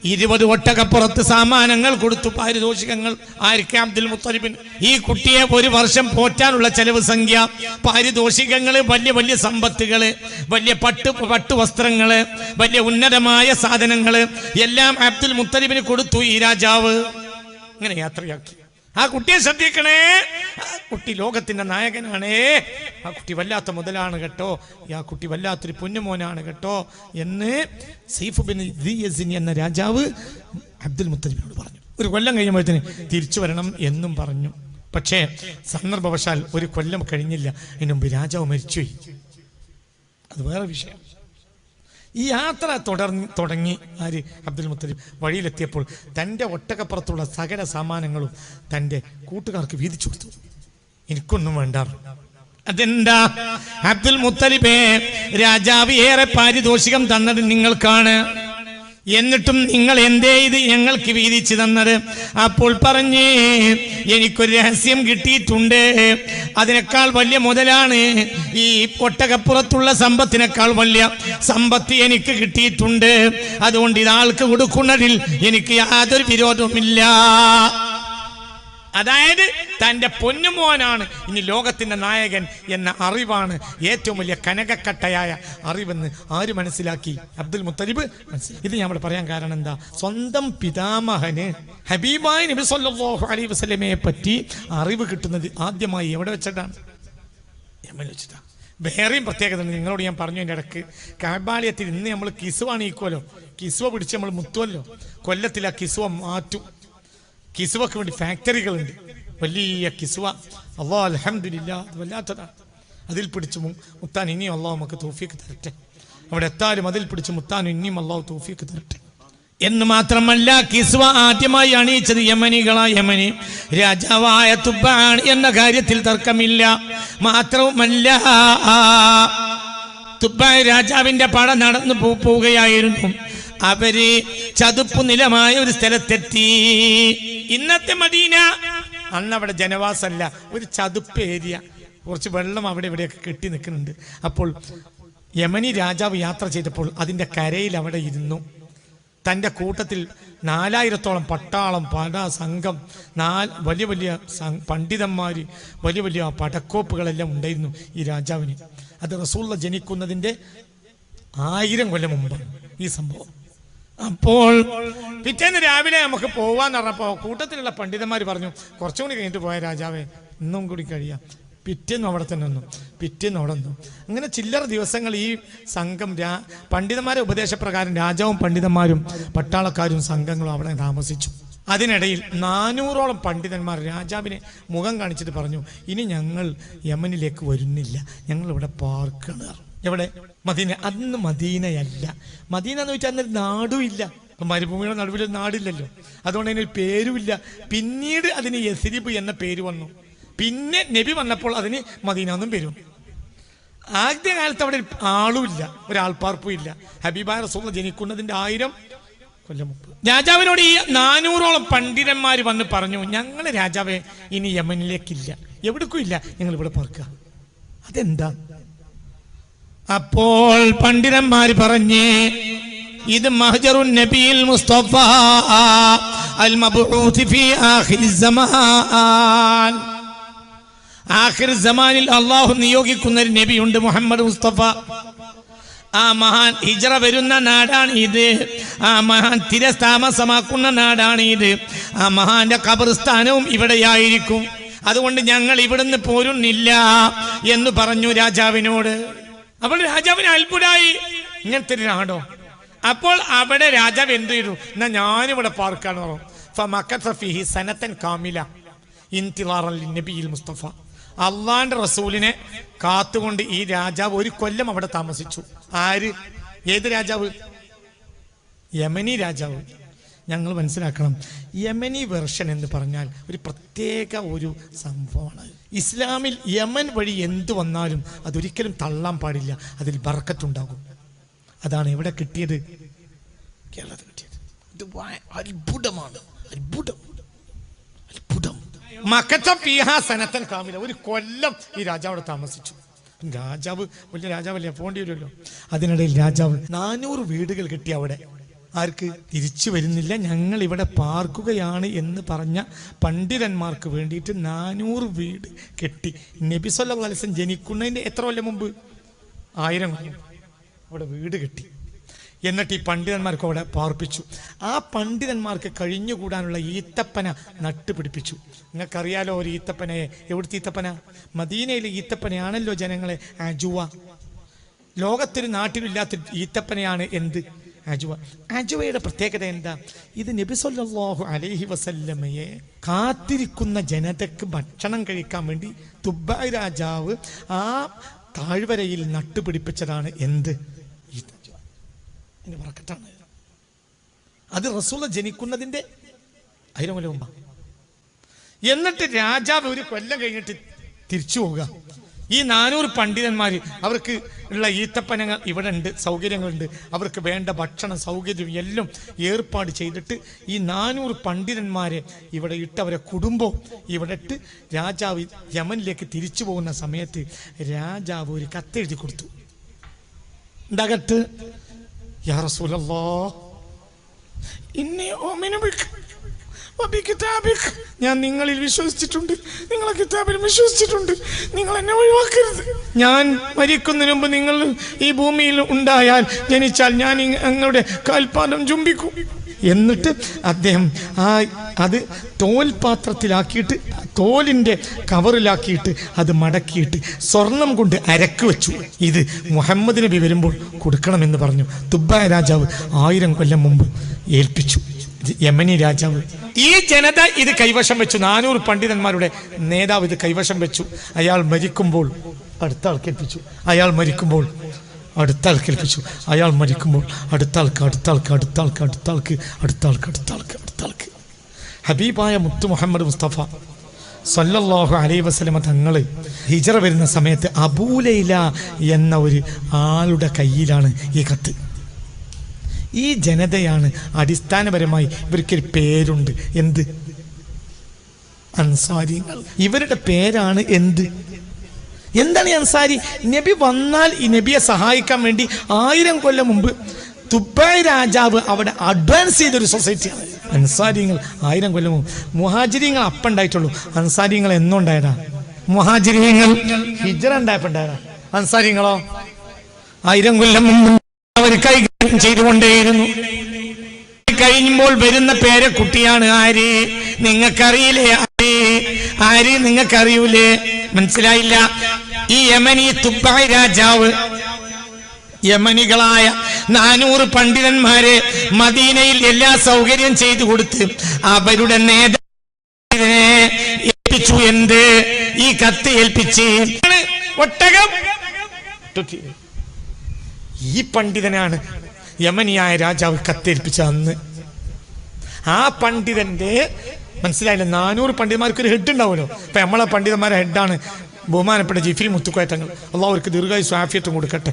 20 ഒട്ടകപ്പുറത്ത് സാമാനങ്ങൾ കൊടുത്തു, പാരിതോഷികങ്ങൾ. ആർക്ക്? അബ്ദുൽ മുത്തലിബിന്. ഈ കുട്ടിയെ ഒരു വർഷം പോറ്റാനുള്ള ചെലവ് സംഖ്യ, പാരിതോഷികങ്ങള്, വലിയ വലിയ സമ്പത്തുകള്, വലിയ പട്ടുവസ്ത്രങ്ങള്, വലിയ ഉന്നതമായ സാധനങ്ങള് എല്ലാം അബ്ദുൽ മുത്തലിബിന് കൊടുത്തു ഈ രാജാവ്. ഇങ്ങനെ യാത്രയാക്കി. ആ കുട്ടിയെ ശ്രദ്ധിക്കണേ, ആ കുട്ടി ലോകത്തിന്റെ നായകനാണേ, ആ കുട്ടി വല്ലാത്ത മുതലാണ് കേട്ടോ, ആ കുട്ടി വല്ലാത്തൊരു പൊന്നുമോനാണ് കേട്ടോ എന്ന് സൈഫ് ബിൻ യസീൻ എന്ന രാജാവ് അബ്ദുൽ മുത്തലിബിനോട് പറഞ്ഞു. ഒരു കൊല്ലം കഴിയുമ്പോഴത്തേന് തിരിച്ചു വരണം എന്നും പറഞ്ഞു. പക്ഷേ സന്ദർഭവശാൽ ഒരു കൊല്ലം കഴിഞ്ഞില്ല, അതിന് മുമ്പ് രാജാവ് മരിച്ചുപോയി. അത് വേറെ വിഷയം. ഈ യാത്ര തുടങ്ങി ആര്? അബ്ദുൽ മുത്തലിബ്. വഴിയിലെത്തിയപ്പോൾ തൻ്റെ ഒട്ടകപ്പുറത്തുള്ള സകല സാമാനങ്ങളും തൻ്റെ കൂട്ടുകാർക്ക് വീതിച്ചു കൊടുത്തു. എനിക്കൊന്നും വേണ്ട. അതെന്താ? അബ്ദുൽ മുത്തലിബേ, രാജാവ് ഏറെ പാരിതോഷികം തന്നത് നിങ്ങൾക്കാണ്, എന്നിട്ടും നിങ്ങൾ എന്തേ ഇത് ഞങ്ങൾക്ക് വീതിച്ചു തന്നത്? അപ്പോൾ പറഞ്ഞേ, എനിക്കൊരു രഹസ്യം കിട്ടിയിട്ടുണ്ട്, അതിനേക്കാൾ വലിയ മുതലാണ് ഈ ഒട്ടകപ്പുറത്തുള്ള സമ്പത്തിനേക്കാൾ വലിയ സമ്പത്ത് എനിക്ക് കിട്ടിയിട്ടുണ്ട്. അതുകൊണ്ട് ഇതാൾക്ക് കൊടുക്കുന്നതിൽ എനിക്ക് യാതൊരു വിരോധവുമില്ല. അതായത് തൻ്റെ പൊന്നുമോനാണ് ഇനി ലോകത്തിന്റെ നായകൻ എന്ന അറിവാണ് ഏറ്റവും വലിയ കനകക്കട്ടയായ അറിവെന്ന് ആര് മനസ്സിലാക്കി? അബ്ദുൽ മുത്തലിബ് മനസ്സിലാക്കി. ഇത് ഞാൻ പറയാൻ കാരണം എന്താ? സ്വന്തം പിതാമഹന് ഹബീബായ നബി സല്ലല്ലാഹു അലൈഹി വസല്ലമയെ പറ്റി അറിവ് കിട്ടുന്നത് ആദ്യമായി എവിടെ വെച്ചിട്ടാണ്? യമനിൽ വെച്ചിട്ടാണ്. വേറെയും പ്രത്യേകത നിങ്ങളോട് ഞാൻ പറഞ്ഞു. എൻ്റെ ഇടക്ക് കഅബാലയത്തിൽ ഇന്ന് നമ്മൾ കിസ്വ നീക്കുമല്ലോ, കിസ്വ പിടിച്ച് നമ്മൾ മുത്തുമല്ലോ, കൊല്ലത്തിൽ ആ കിസ്വ മാറ്റും. കിസ്വക്ക് വേണ്ടി ഫാക്ടറികളുണ്ട്, വലിയ കിസ്വ. അല്ലാഹ് അൽഹംദുലില്ലാഹ്, അത് വല്ലാത്തതാണ്. അതിൽ പിടിച്ച് മുത്താൻ ഇനിയും അല്ലാഹു നമുക്ക് തൗഫീഖ് തരട്ടെ. അവിടെ എത്താലും അതിൽ പിടിച്ച് മുത്താൻ ഇനിയും അല്ലാഹു തൗഫീഖ് തരട്ടെ. എന്ന് മാത്രമല്ല, കിസ്വ ആദ്യമായി അണിയിച്ചത് യമനികളായ യമനി രാജാവായ തുബ്ബാണ് എന്ന കാര്യത്തിൽ തർക്കമില്ല. മാത്രവുമല്ല, തുബ്ബ രാജാവിന്റെ പട നടന്നു പോവുകയായിരുന്നു. അവര് ചതുപ്പു നിലമായ ഒരു സ്ഥലത്തെത്തി. ഇന്നത്തെ മദീന, അന്നവിടെ ജനവാസമല്ല, ഒരു ചതുപ്പ് ഏരിയ, കുറച്ച് വെള്ളം അവിടെ ഇവിടെയൊക്കെ കെട്ടി നിൽക്കുന്നുണ്ട്. അപ്പോൾ യമനി രാജാവ് യാത്ര ചെയ്തപ്പോൾ അതിൻ്റെ കരയിൽ അവിടെ ഇരുന്നു. തൻ്റെ കൂട്ടത്തിൽ 4000-ഓളം പട്ടാളം, പട സംഘം, വലിയ വലിയ പണ്ഡിതന്മാർ, വലിയ വലിയ പടക്കോപ്പുകളെല്ലാം ഉണ്ടായിരുന്നു ഈ രാജാവിന്. അത് റസൂലുള്ള ജനിക്കുന്നതിൻ്റെ 1000 കൊല്ലം മുമ്പാണ് ഈ സംഭവം. അപ്പോൾ പിറ്റേന്ന് രാവിലെ നമുക്ക് പോവാന്ന് പറഞ്ഞപ്പോൾ കൂട്ടത്തിലുള്ള പണ്ഡിതന്മാർ പറഞ്ഞു, കുറച്ചും കൂടി കഴിഞ്ഞിട്ട് പോയ രാജാവേ, ഇന്നും കൂടി കഴിയാം. പിറ്റേന്നും അവിടെ തന്നെ വന്നു, പിറ്റേന്നും അവിടെ വന്നു. അങ്ങനെ ചില്ലറ ദിവസങ്ങൾ ഈ സംഘം പണ്ഡിതന്മാരെ ഉപദേശപ്രകാരം രാജാവും പണ്ഡിതന്മാരും പട്ടാളക്കാരും സംഘങ്ങളും അവിടെ താമസിച്ചു. അതിനിടയിൽ 400-ഓളം പണ്ഡിതന്മാർ രാജാവിനെ മുഖം കാണിച്ചിട്ട് പറഞ്ഞു, ഇനി ഞങ്ങൾ യമനിലേക്ക് വരുന്നില്ല, ഞങ്ങൾ ഇവിടെ പാർക്കാണ്. എവിടെ? മദീന. അന്ന് മദീനയല്ല. മദീന എന്ന് വെച്ചാൽ അന്നൊരു നാടും ഇല്ല. ഇപ്പം മരുഭൂമിയുടെ നടുവിൽ നാടില്ലല്ലോ, അതുകൊണ്ട് അതിനൊരു പേരുമില്ല. പിന്നീട് അതിന് യസ്രിബ് എന്ന പേര് വന്നു. പിന്നെ നബി വന്നപ്പോൾ അതിന് മദീന എന്നും പേരും. ആദ്യകാലത്ത് അവിടെ ആളുമില്ല, ഒരാൾപ്പാർപ്പും ഇല്ല. ഹബീബായ റസൂൽ ജനിക്കുന്നതിൻ്റെ 1000 കൊല്ലം മുമ്പ്. രാജാവിനോട് ഈ 400-ഓളം പണ്ഡിതന്മാർ വന്ന് പറഞ്ഞു, ഞങ്ങൾ രാജാവെ ഇനി യമനിലേക്കില്ല, എവിടേക്കും ഇല്ല, ഞങ്ങൾ ഇവിടെ പാർക്കുക. അതെന്താ? അപ്പോൾ പണ്ഡിതന്മാർ പറഞ്ഞേ, ഇത് മഹ്ജറുൻ നബിയിൽ മുസ്തഫ അൽ മബ്ഊസ് ഫീ ആഖിർ സമാൻ. ആഖിർ സമാനിൽ അല്ലാഹു നിയോഗിക്കുന്ന ഒരു നബിയുണ്ട്, മുഹമ്മദ് മുസ്തഫ. ആ മഹാൻ ഹിജ്റ വരുന്ന നാടാണ് ഇത്. ആ മഹാൻ സ്ഥിരതാമസമാക്കുന്ന നാടാണ് ഇത്. ആ മഹാന്റെ ഖബർസ്ഥാനവും ഇവിടെയായിരിക്കും. അതുകൊണ്ട് ഞങ്ങൾ ഇവിടുന്ന് പോരുന്നില്ല എന്ന് പറഞ്ഞു രാജാവിനോട്. അപ്പോൾ രാജാവിന് അത്ഭുതമായി, ഇങ്ങനത്തെ ഒരു നാടോ? അപ്പോൾ അവിടെ രാജാവ് എന്ത് ചെയ്തു? എന്നാ ഞാനിവിടെ പാർക്കാന്ന് പറഞ്ഞു. ഫമക്കസ ഫീഹി സനതൻ കാമില ഇന്തിളാറൻ ലിന്നബിയിൽ മുസ്തഫ. അള്ളാന്റെ റസൂലിനെ കാത്തുകൊണ്ട് ഈ രാജാവ് 1 കൊല്ലം അവിടെ താമസിച്ചു. ആര്? ഏത് രാജാവ്? യമനി രാജാവ്. ഞങ്ങൾ മനസ്സിലാക്കണം, യമനി വെർഷൻ എന്ന് പറഞ്ഞാൽ ഒരു പ്രത്യേക ഒരു സംഭവമാണ്. ഇസ്ലാമിൽ യമൻ വഴി എന്തു വന്നാലും അതൊരിക്കലും തള്ളാൻ പാടില്ല, അതിൽ ബർക്കത്തുണ്ടാകും. അതാണ് ഇവിടെ കിട്ടിയത്, കേരളത്തിൽ കിട്ടിയത്. ഇത് അത്ഭുതമാണ്, അത്ഭുതം, അത്ഭുതം. മക്കത്ത ഫീഹാ സനതൻ കാമില, 1 കൊല്ലം ഈ രാജാവ് അവിടെ താമസിച്ചു. രാജാവ് വലിയ രാജാവല്ലേ, പോകേണ്ടി വരുമല്ലോ. അതിനിടയിൽ രാജാവ് 400 വീടുകൾ കിട്ടി അവിടെ. ആർക്ക് തിരിച്ചു വരുന്നില്ല, ഞങ്ങൾ ഇവിടെ പാർക്കുകയാണ് എന്ന് പറഞ്ഞ പണ്ഡിതന്മാർക്ക് വേണ്ടിയിട്ട് 400 വീട് കെട്ടി. നബി സല്ലല്ലാഹു അലൈഹി വസല്ലം ജനിക്കുന്നതിൻ്റെ എത്ര കൊല്ലം മുമ്പ്? 1000 കൊല്ലം അവിടെ വീട് കെട്ടി. എന്നിട്ട് ഈ പണ്ഡിതന്മാർക്ക് അവിടെ പാർപ്പിച്ചു. ആ പണ്ഡിതന്മാർക്ക് കഴിഞ്ഞുകൂടാനുള്ള ഈത്തപ്പന നട്ടുപിടിപ്പിച്ചു. നിങ്ങൾക്കറിയാലോ ഒരു ഈത്തപ്പനയെ. എവിടുത്തെ ഈത്തപ്പന? മദീനയിലെ ഈത്തപ്പനയാണല്ലോ ജനങ്ങളെ അജുവ. ലോകത്തൊരു നാട്ടിലില്ലാത്ത ഈത്തപ്പനയാണ് എന്ത്? അജുവ. അജുവയുടെ പ്രത്യേകത എന്താ? ഇത് നബി സല്ലല്ലാഹു അലൈഹി വസല്ലമയെ കാത്തിരിക്കുന്ന ജനതയ്ക്ക് ഭക്ഷണം കഴിക്കാൻ വേണ്ടി തുബ്ബായ് രാജാവ് ആ താഴ്വരയിൽ നട്ടുപിടിപ്പിച്ചതാണ് എന്ത്? പറക്കട്ടാണ്. അത് റസൂൽ ജനിക്കുന്നതിൻ്റെ 1000 കൊല്ലം മുമ്പ്. എന്നിട്ട് രാജാവ് ഒരു കൊല്ലം കഴിഞ്ഞിട്ട് തിരിച്ചു പോവുക. ഈ 400 പണ്ഡിതന്മാർ, അവർക്ക് ഉള്ള ഈത്തപ്പനങ്ങൾ ഇവിടെ ഉണ്ട്, സൗകര്യങ്ങളുണ്ട്, അവർക്ക് വേണ്ട ഭക്ഷണം സൗകര്യം എല്ലാം ഏർപ്പാട് ചെയ്തിട്ട് ഈ 400 പണ്ഡിതന്മാരെ ഇവിടെ ഇട്ട് അവരെ കുടുംബം ഇവിടെ ഇട്ട് രാജാവ് യമനിലേക്ക് തിരിച്ചു പോകുന്ന സമയത്ത് രാജാവ് ഒരു കത്തെഴുതി കൊടുത്തു. എന്താകത്ത്? യാ റസൂലല്ലാഹ് ഇന്നി ഉഅ്മിനു ബിക വബി കിതാബിക, ഞാൻ നിങ്ങളിൽ വിശ്വസിച്ചിട്ടുണ്ട്, നിങ്ങളെ കിതാബിൽ വിശ്വസിച്ചിട്ടുണ്ട്, നിങ്ങൾ എന്നെ ഒഴിവാക്കരുത്. ഞാൻ മരിക്കുന്നതിന് മുമ്പ് നിങ്ങൾ ഈ ഭൂമിയിൽ ഉണ്ടായാൽ, ജനിച്ചാൽ ഞാൻ നിങ്ങളുടെ കാൽപാദം ചുംബിക്കും. എന്നിട്ട് അദ്ദേഹം അത് തോൽപാത്രത്തിലാക്കിയിട്ട്, തോലിൻ്റെ കവറിലാക്കിയിട്ട് അത് മടക്കിയിട്ട് സ്വർണം കൊണ്ട് അരക്ക് വെച്ചു. ഇത് മുഹമ്മദ് നബി വരുമ്പോൾ കൊടുക്കണമെന്ന് പറഞ്ഞു. തുബ്ബായ രാജാവ് 1000 കൊല്ലം മുമ്പ് ഏൽപ്പിച്ചു. യമനി രാജാവ് ഈ ജനത ഇത് കൈവശം വെച്ചു. 400 പണ്ഡിതന്മാരുടെ നേതാവ് ഇത് കൈവശം വെച്ചു. അയാൾ മരിക്കുമ്പോൾ അടുത്ത ആൾ കേൾപ്പിച്ചു. അയാൾ മരിക്കുമ്പോൾ അടുത്ത ആൾ കേൾപ്പിച്ചു. അയാൾ മരിക്കുമ്പോൾ അടുത്ത ആൾക്ക് അടുത്ത ആൾക്ക് അടുത്ത ആൾക്ക് അടുത്ത ആൾക്ക് അടുത്ത ആൾക്ക് അടുത്ത ആൾക്ക് അടുത്ത ആൾക്ക്. ഹബീബായ മുത്തു മുഹമ്മദ് മുസ്തഫ സല്ലല്ലാഹു അലൈഹി വസല്ലമ തങ്ങൾ ഹിജറ വരുന്ന സമയത്ത് അബൂലൈല എന്ന ഒരു ആളുടെ കയ്യിലാണ് ഈ കത്ത്. ഈ ജനതയാണ് അടിസ്ഥാനപരമായി, ഇവർക്കൊരു പേരുണ്ട്. എന്ത്? അൻസാരികൾ. ഇവരുടെ പേരാണ് എന്ത്? എന്താണ് ഈ അൻസാരി? നബി വന്നാൽ ഈ നബിയെ സഹായിക്കാൻ വേണ്ടി 1000 കൊല്ലം മുമ്പ് തുബ്ബായ് രാജാവ് അവിടെ അഡ്വാൻസ് ചെയ്തൊരു സൊസൈറ്റിയാണ് അൻസാരിങ്ങൾ. 1000 കൊല്ലം മുമ്പ്. മുഹാജിരിങ്ങൾ അപ്പം ഉണ്ടായിട്ടുള്ളൂ. അൻസാരിങ്ങൾ എന്നും ഉണ്ടായതാ. മുഹാജിരിങ്ങൾ ഹിജ്റ ഉണ്ടായപ്പോൾ ഉണ്ടായതാ. അൻസാരിങ്ങളോ 1000 കൊല്ലം മുമ്പ് അവർ കൈകാര്യം ചെയ്തുകൊണ്ടേയിരുന്നു. കഴിയുമ്പോൾ വരുന്ന പേരക്കുട്ടിയാണ് ആര്? നിങ്ങൾക്കറിയില്ലേ? ആര് നിങ്ങൾക്കറിയൂലേ? മനസ്സിലായില്ല? ഈ യമനി തുബ്ബായ് രാജാവ് യമനികളായ 400 പണ്ഡിതന്മാരെ മദീനയിൽ എല്ലാ സൗകര്യം ചെയ്തു കൊടുത്ത് അവരുടെ നേതാവിനെ ഏൽപ്പിച്ചു. എന്ത്? ഈ കത്ത് ഏൽപ്പിച്ച് ഒട്ടകം. ഈ പണ്ഡിതനാണ് യമനിയായ രാജാവ് കത്തേൽപ്പിച്ച അന്ന്. ആ പണ്ഡിതന്റെ മനസ്സിലായില്ല, 400 പണ്ഡിതന്മാർക്ക് ഒരു ഹെഡ് ഉണ്ടാവുമല്ലോ. ഇപ്പൊ നമ്മളെ പണ്ഡിതന്മാരെ ഹെഡാണ് ബഹുമാനപ്പെട്ട ജിഫ്രി മുത്തുക്കോയത്തങ്ങൾ. അള്ളാഹു അവർക്ക് ദീർഘായുസ്സും ആഫിയത്തും കൊടുക്കട്ടെ.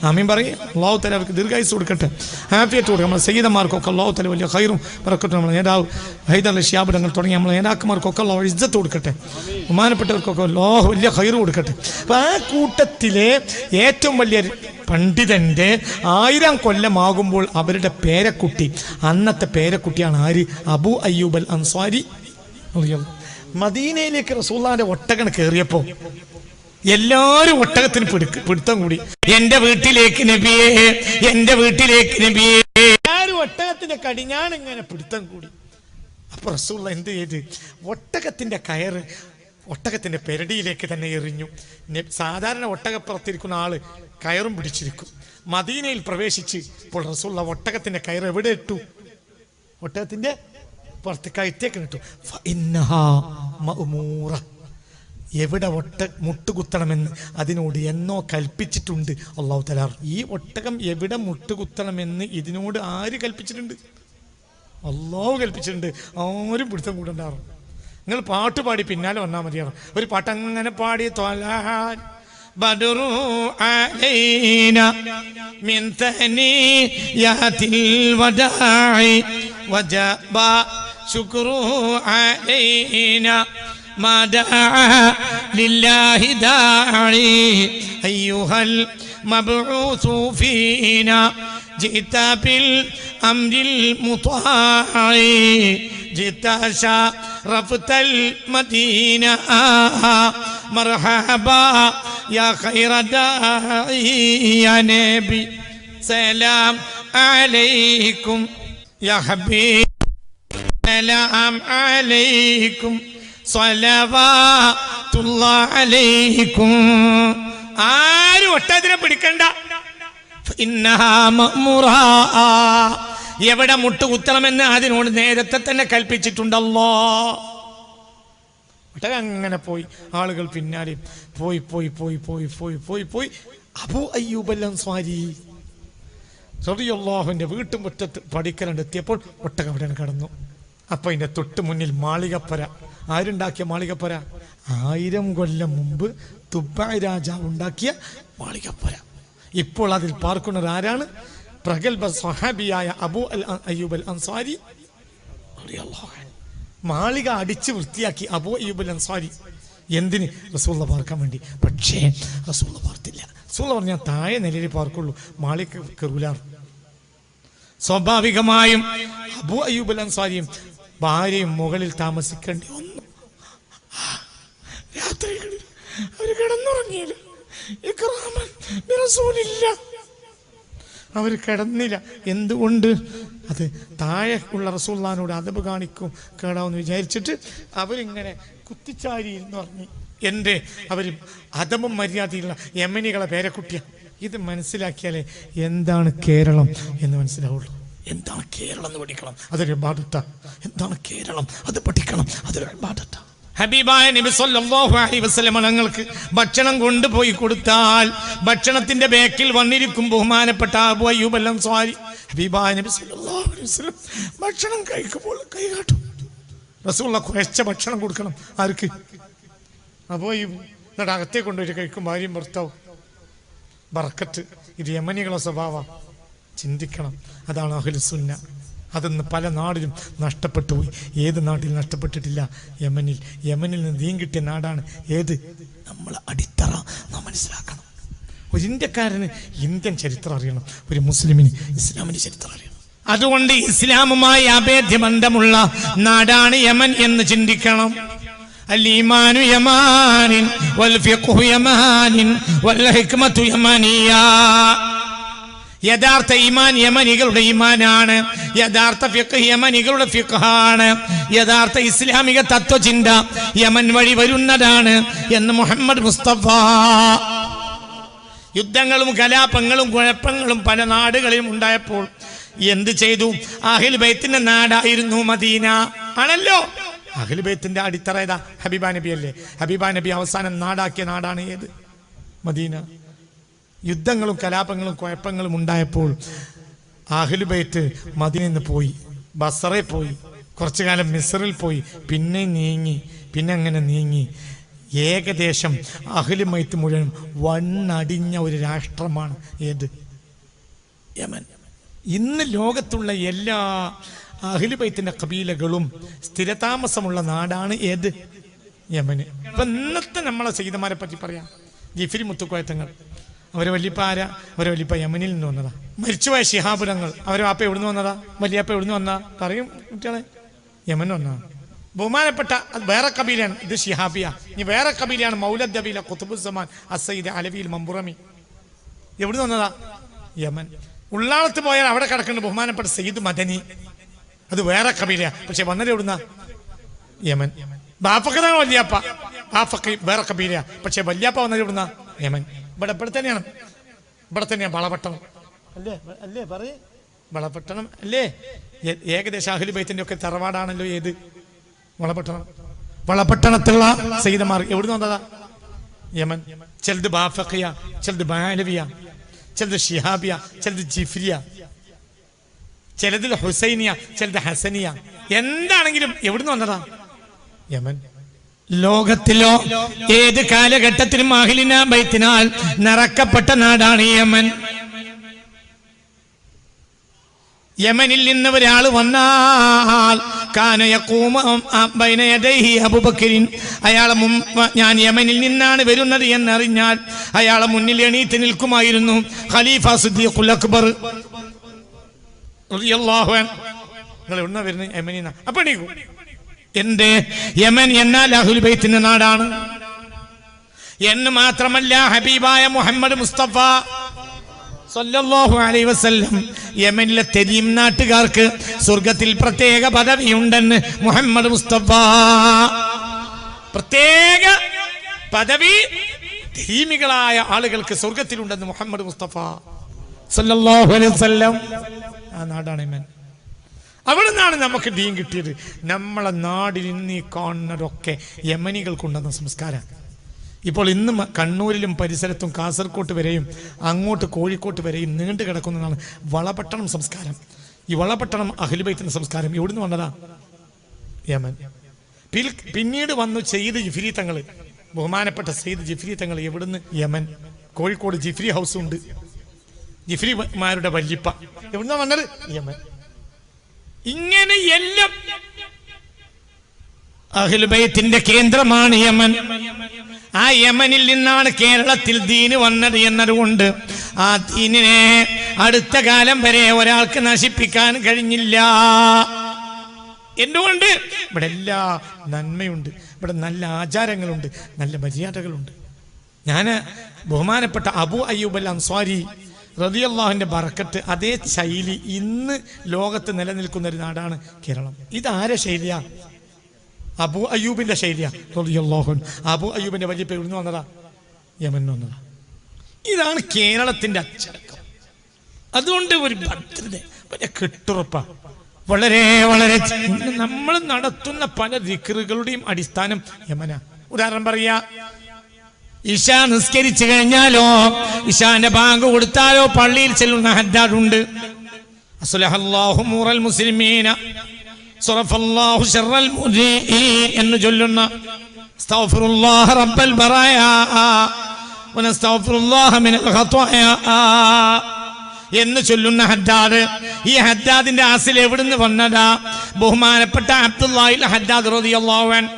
ആമീൻ പറയും. അള്ളാഹു തആല അവർക്ക് ദീർഘായുസ്സ് കൊടുക്കട്ടെ, ആഫിയത്ത് കൊടുക്കട്ടെ. നമ്മളെ സയ്യിദന്മാർക്കൊക്കെ അള്ളാഹു തആല വലിയ ഖൈറും ബറക്കത്തും, നമ്മളെ നേതാവ് ഹൈദർ അലി ശിഹാബ് തങ്ങൾ തുടങ്ങിയ നമ്മളെ നേതാക്കന്മാർക്കൊക്കെ അള്ളാഹു ഇസ്സത്ത് കൊടുക്കട്ടെ, ബഹുമാനപ്പെട്ടവർക്കൊക്കെ അള്ളാഹു വലിയ ഖൈറ് കൊടുക്കട്ടെ. അപ്പം ആ കൂട്ടത്തിലെ ഏറ്റവും വലിയ പണ്ഡിതന്റെ 1000 കൊല്ലമാകുമ്പോൾ അവരുടെ പേരക്കുട്ടി, അന്നത്തെ പേരക്കുട്ടിയാണ് ആര്? അബൂ അയ്യൂബ് അൽ അൻസാരി. മദീനയിലേക്ക് റസൂലുള്ളാഹിന്റെ ഒട്ടകം കയറിയപ്പോ എല്ലാരും ഒട്ടകത്തിന് പിടുത്തം കൂടി. എന്റെ വീട്ടിലേക്ക് നബിയേ, എന്റെ വീട്ടിലേക്ക് നബിയേ. എല്ലാരും ഒട്ടകത്തിന്റെ കടിഞ്ഞാണിങ്ങനെ പിടുത്തം കൂടി. അപ്പൊ റസൂലുള്ളാഹി എന്ത് ചെയ്ത്? ഒട്ടകത്തിന്റെ കയറ് ഒട്ടകത്തിന്റെ പെരടിയിലേക്ക് തന്നെ എറിഞ്ഞു. സാധാരണ ഒട്ടകപ്പുറത്തിരിക്കുന്ന ആള് കയറും പിടിച്ചിരിക്കും. മദീനയിൽ പ്രവേശിച്ച് ഇപ്പോൾ റസൂലുള്ളാഹി ഒട്ടകത്തിന്റെ കയറ് എവിടെ ഇട്ടു? ഒട്ടകത്തിന്റെ പുറത്ത് കയറ്റേക്ക് ഇട്ടു. എവിടെ മുട്ടുകുത്തണമെന്ന് അതിനോട് എന്നോ കൽപ്പിച്ചിട്ടുണ്ട് അല്ലാഹു തആല. ഈ ഒട്ടകം എവിടെ മുട്ടുകുത്തണമെന്ന് ഇതിനോട് ആര് കൽപ്പിച്ചിട്ടുണ്ട്? അല്ലാഹു കൽപ്പിച്ചിട്ടുണ്ട്. ആരും പിടുത്തം കൂടണ്ടാറും. നിങ്ങൾ പാട്ട് പാടി പിന്നാലെ വന്നാൽ മതിയാവും. ഒരു പാട്ട് അങ്ങനെ പാടി ത്വലഅ ബദ്റു അലൈനാ മിൻ തനിയാതിൽ വദാഇ വജബ ശുക്രു അലൈനാ ما دعا لله داعي أيها المبعوث فينا جئت أمر المطاع جئت شرفت المدينة مرحبا يا خير داعي يا نبي سلام عليكم يا حبيب سلام عليكم صلوات الله عليكم ആരും ഒട്ടതിനെ പിടിക്കണ്ട. എവിടെ മുട്ട് കുത്തണമെന്ന് അതിനോട് നേരത്തെ തന്നെ കൽപ്പിച്ചിട്ടുണ്ടല്ലോ. ഒട്ടകം അങ്ങനെ പോയി, ആളുകൾ പിന്നാലെ പോയി പോയി പോയി പോയി പോയി പോയി പോയി അബൂ അയ്യൂബ് അൽ അൻസ്വാരി റളിയല്ലാഹുവിന്റെ വീട്ടുമുറ്റത്ത് പടിക്കലെത്തിയപ്പോൾ ഒട്ടകം അവിടെ കിടന്നു. അപ്പൊ അതിന്റെ തൊട്ട് മുന്നിൽ മാളികപ്പര. ആരുണ്ടാക്കിയ മാളികപ്പര? 1000 കൊല്ലം മുമ്പ് തുബ്ബായ് രാജാവ് ഉണ്ടാക്കിയ മാളികപ്പര. ഇപ്പോൾ അതിൽ പാർക്കുന്നത് ആരാണ്? പ്രഗൽഭ സ്വഹാബിയായ അബൂ അയ്യൂബ് അൽ അൻസ്വാരി റളിയല്ലാഹു അൻഹു. മാളിക അടിച്ച് വൃത്തിയാക്കി അബൂ അയ്യൂബ് അൽ അൻസ്വാരി. എന്തിന്? റസൂലുള്ളാഹി പാർക്കാൻ വേണ്ടി. പക്ഷേ റസൂലുള്ളാഹി പാർത്തില്ല. റസൂലുള്ളാഹി പറഞ്ഞാൽ താഴെ നിലയിൽ പാർക്കുള്ളൂ, മാളിക കയറൂല. സ്വാഭാവികമായും അബൂ അയ്യൂബ് അൽ അൻസ്വാരിയും ഭാര്യയും മുകളിൽ താമസിക്കേണ്ടി വന്നു. രാത്രികളിൽ അവർ കിടന്നുറങ്ങിയില്ല. അവർ കിടന്നില്ല. എന്തുകൊണ്ട്? അത് താഴെ ഉള്ള റസൂലുള്ളാഹിനോട് അദബ് കാണിക്കും കേടാവെന്ന് വിചാരിച്ചിട്ട് അവരിങ്ങനെ കുത്തിച്ചാരിന്ന് പറഞ്ഞു. എൻ്റെ അവർ അദബും മര്യാദയുള്ള യമനികളെ പേരക്കുട്ടിയാണ്. ഇത് മനസ്സിലാക്കിയാലേ എന്താണ് കേരളം എന്ന് മനസ്സിലാവുള്ളൂ. എന്താണ് കേരളം എന്ന് പഠിക്കണം, അതൊരു ഇബാദത്താണ്. എന്താണ് കേരളം, അത് പഠിക്കണം, അതൊരു ഇബാദത്താണ്. ഹബീബായ നബി സല്ലല്ലാഹു അലൈഹി വസല്ലം ഞങ്ങൾക്ക് ഭക്ഷണം കൊണ്ടുപോയി കൊടുത്താൽ ഭക്ഷണത്തിന്റെ ബേക്കിൽ വന്നിരിക്കും ബഹുമാനപ്പെട്ട അബൂ അയ്യൂബ് അൽ അൻസ്വാരി. ഹബീബായ നബി സല്ലല്ലാഹു അലൈഹി വസല്ലം ഭക്ഷണം കഴിക്കുമ്പോൾ കൈ കാട്ടും. റസൂലുള്ളാഹി കുഴച്ച ഭക്ഷണം കൊടുക്കണം. ആർക്ക്? അബൂ അയ്യൂബ്. എന്നിട്ട് അകത്തെ കൊണ്ടുപോയി കഴിക്കും ഭാര്യയും ഭർത്താവും. ബർക്കത്ത്. ഇത് യമനികളെ സ്വഭാവം. ചിന്തിക്കണം. അതാണ് അഹ്ലുസുന്ന. അതൊന്ന് പല നാടിലും നഷ്ടപ്പെട്ടു പോയി. ഏത് നാട്ടിൽ നഷ്ടപ്പെട്ടിട്ടില്ല? യമനിൽ. യമനിൽ നിന്ന് ദീൻ കിട്ടിയ നാടാണ് ഏത്? നമ്മളെ അടിത്തറ നാം മനസ്സിലാക്കണം. ഒരു ഇന്ത്യക്കാരന് ഇന്ത്യൻ ചരിത്രം അറിയണം, ഒരു മുസ്ലിമിന് ഇസ്ലാമിന്റെ ചരിത്രം അറിയണം. അതുകൊണ്ട് ഇസ്ലാമുമായി അഭേദ്യ ബന്ധമുള്ള നാടാണ് യമൻ എന്ന് ചിന്തിക്കണം. الإيمان يمان والفقه يمان والحكمة يمانية. യഥാർത്ഥ ഈമാൻ യമനികളുടെ ഈമാനാണ്. യഥാർത്ഥ ഫിഖ് യമനികളുടെ ഫിഖാണ്. യഥാർത്ഥ ഇസ്ലാമിക തത്വചിന്ത യമൻ വഴി വരുന്നതാണ് എന്ന് മുഹമ്മദ് മുസ്തഫ. യുദ്ധങ്ങളും കലാപങ്ങളും കുഴപ്പങ്ങളും പല നാടുകളിലും ഉണ്ടായപ്പോൾ എന്ത് ചെയ്തു? അഹ്ലു ബൈത്തിന്റെ നാടായിരുന്നു മദീന. ആണല്ലോ. അഹ്ലു ബൈത്തിന്റെ അടിത്തറ ഏതാ? ഹബീബ നബി അല്ലേ? ഹബീബ നബി അവസാനം നാടാക്കിയ നാടാണ് ഏത്? മദീന. യുദ്ധങ്ങളും കലാപങ്ങളും കുഴപ്പങ്ങളും ഉണ്ടായപ്പോൾ അഹ്ലു ബൈത്ത് മദീനയിൽ നിന്ന് പോയി, ബസറയിൽ പോയി, കുറച്ചു കാലം മിസ്റിൽ പോയി, പിന്നെ നീങ്ങി, പിന്നെ അങ്ങനെ നീങ്ങി. ഏകദേശം അഹ്ലു ബൈത്ത് മുഴുവൻ വണ്ണടിഞ്ഞ ഒരു രാഷ്ട്രമാണ് ഏത്? യമൻ. ഇന്ന് ലോകത്തുള്ള എല്ലാ അഹ്ലു ബൈത്തിന്റെ കബീലകളും സ്ഥിരതാമസമുള്ള നാടാണ് ഏത്? യമന്. അപ്പൊ ഇന്നത്തെ നമ്മളെ സയ്യിദന്മാരെ പറ്റി പറയാം. ജിഫ്രി മുത്തുക്കോയത്തങ്ങൾ, അവരെ വല്യപ്പ ആരാ? അവരെ വല്യപ്പ യമനിൽ നിന്ന് വന്നതാ. മരിച്ചുപോയ ശിഹാബുരങ്ങൾ, അവരെ വാപ്പ എവിടുന്ന് വന്നതാ? വല്യപ്പ എവിടുന്ന് വന്നാ? പറയും കുട്ടികളെ. യമൻ വന്നതാ. ബഹുമാനപ്പെട്ട വേറെ കബീലയാണ്. ഇത് ഷിഹാബിയ. ഇനി വേറെ കബീലയാണ് മൗലദ് ദബീല ഖുതുബുസ്സമാൻ അസയ്യിദ് അലവിൽ മമ്പുറമി. എവിടുന്ന് വന്നതാ? യമൻ. ഉള്ളാളത്ത് പോയാൽ അവിടെ കിടക്കുന്ന ബഹുമാനപ്പെട്ട സയ്യിദ് മദനി, അത് വേറെ കബീല. പക്ഷെ വന്നത് എവിടുന്ന? യമൻ. ബാപ്പക്കതാണ് വല്യാപ്പ, ബാപ്പക്ക് വേറെ കബീല. പക്ഷെ വല്യാപ്പ വന്നത് എവിടുന്ന? യമൻ. ഇവിടെ തന്നെയാണ്. ഇവിടെ തന്നെയാണ് വളപട്ടണം അല്ലേ? അല്ലേ പറയേ, വളപട്ടണം അല്ലേ? ഏകദേശം അഹ്ലു ബൈത്തിന്റെ ഒക്കെ തറവാടാണല്ലോ ഏത്? വളപട്ടണം. വളപട്ടണത്തുള്ള സയ്യിദന്മാർ എവിടുന്ന് വന്നതാ? യമൻ. ചിലത് ബാഫക്കിയ, ചിലത് ബാലവിയ, ചിലത് ഷിഹാബിയ, ചിലത് ജിഫ്രിയ, ചിലത് ഹുസൈനിയ, ചിലത് ഹസനിയ. എന്താണെങ്കിലും എവിടുന്ന് വന്നതാ? യമൻ. ലോകത്തിലോ ഏത് കാലഘട്ടത്തിലും അഹ്ലിന ബൈത്തിനാൽ നിറക്കപ്പെട്ട നാടാണ് യമൻ. യമനിൽ നിന്ന് ഒരാൾ വന്നാൽ അയാളെ ഞാൻ യമനിൽ നിന്നാണ് വരുന്നത് എന്നറിഞ്ഞാൽ അയാളെ മുന്നിൽ എണീറ്റ് നിൽക്കുമായിരുന്നു ഖലീഫ സിദ്ദീഖുൽ അക്ബർ റളിയല്ലാഹു അൻഹു. നിങ്ങൾ എവിടുന്നാ വരുന്നത്? യമനിൽ. അപ്പൊ എണീക്കൂ. എന്റെ യമൻ എന്നാൽ അഹ്ലുൽ ബൈത്തിന്റെ നാടാണ് എന്ന് മാത്രമല്ല, ഹബീബായ മുഹമ്മദ് മുസ്തഫ സല്ലല്ലാഹു അലൈഹി വസല്ലം യമനിലെ തെരീം നാട്ടുകാർക്ക് സ്വർഗത്തിൽ പ്രത്യേക പദവിയുണ്ടെന്ന് മുഹമ്മദ് മുസ്തഫ. പ്രത്യേക പദവി തെരീമികളായ ആളുകൾക്ക് സ്വർഗത്തിലുണ്ടെന്ന് മുഹമ്മദ് മുസ്തഫ സല്ലല്ലാഹു അലൈഹി വസല്ലം. ആ നാടാണ് യമൻ. അവിടെ നിന്നാണ് നമുക്ക് ദീൻ കിട്ടിയത്. നമ്മളെ നാടിൽ ഇന്ന് ഈ കാണുന്നതൊക്കെ യമനികൾക്കുണ്ടെന്ന സംസ്കാരം. ഇപ്പോൾ ഇന്ന് കണ്ണൂരിലും പരിസരത്തും കാസർകോട്ട് വരെയും അങ്ങോട്ട് കോഴിക്കോട്ട് വരെയും നീണ്ടു കിടക്കുന്നതാണ് വളപട്ടണം സംസ്കാരം. ഈ വളപട്ടണം അഹ്ലുൽ ബൈത്തിന്റെ സംസ്കാരം എവിടുന്ന് വന്നതാ? യമൻ. പിന്നീട് വന്നു സയ്യിദ് ജിഫ്രി തങ്ങൾ, ബഹുമാനപ്പെട്ട സയ്യിദ് ജിഫ്രി തങ്ങൾ. എവിടുന്ന്? യമൻ. കോഴിക്കോട് ജിഫ്രി ഹൗസ് ഉണ്ട്, ജിഫ്രിമാരുടെ വല്യപ്പ. എവിടുന്നാ വന്നത്? യമൻ. ഇങ്ങനെ എല്ലാം അഹ്ലുൽ ബൈത്തിന്റെ കേന്ദ്രമാണ് യമൻ. ആ യമനിൽ നിന്നാണ് കേരളത്തിൽ ദീന് വന്നത് എന്നതുകൊണ്ട് ആ ദീനിനെ അടുത്ത കാലം വരെ ഒരാൾക്ക് നശിപ്പിക്കാൻ കഴിഞ്ഞില്ല. എന്തുകൊണ്ട്? ഇവിടെ എല്ലാ നന്മയുണ്ട്, ഇവിടെ നല്ല ആചാരങ്ങളുണ്ട്, നല്ല മര്യാദകളുണ്ട്. ഞാൻ ബഹുമാനപ്പെട്ട അബൂ അയ്യൂബ് അൽ അൻസ്വാരി റളിയല്ലാഹുവിന്റെ ബറക്കത്ത്, അതേ ശൈലി ഇന്ന് ലോകത്ത് നിലനിൽക്കുന്ന ഒരു നാടാണ് കേരളം. ഇതാരെ ശൈലിയാ? അബൂ അയ്യൂബിന്റെ ശൈലിയാ റളിയല്ലാഹു അൻഹു. അബൂ അയ്യൂബിന്റെ വലിയ പേര് ഇവിടുന്ന് വന്നതാ, യമനിൽ വന്നതാ. ഇതാണ് കേരളത്തിന്റെ അച്ചടക്കം. അതുകൊണ്ട് ഒരു ഭദ്രത, വലിയ കെട്ടുറപ്പ, വളരെ വളരെ നമ്മൾ നടത്തുന്ന പല ദിക്റുകളുടെയും അടിസ്ഥാനം യമനാ. ഉദാഹരണം പറയാ, ഇശ നിസ്കരിച്ചു കഴിഞ്ഞാലോ, ഇശാന്റെ ബാങ്ക് കൊടുത്താലോ പള്ളിയിൽ ചെല്ലുന്ന ഹദ്ദാദുണ്ട്. അസ്ലഹല്ലാഹു മുറൽ മുസ്ലിമീന സറഫല്ലാഹു ശർറൽ മുദീൻ എന്ന് ചൊല്ലുന്ന, അസ്തഗ്ഫിറുല്ലാഹ റബ്ബൽ ബറായാ വനസ്തഗ്ഫിറുല്ലാഹ മിനൽ ഖതായാ എന്ന് ചൊല്ലുന്ന ഹദ്ദാദ്. ഈ ഹദ്ദാദിന്റെ അസ്ൽ എവിടുന്ന് വന്നതാ? ബഹുമാനപ്പെട്ട അബ്ദുല്ലാഹിൽ ഹദ്ദാദ് റളിയല്ലാഹു അൻഹു.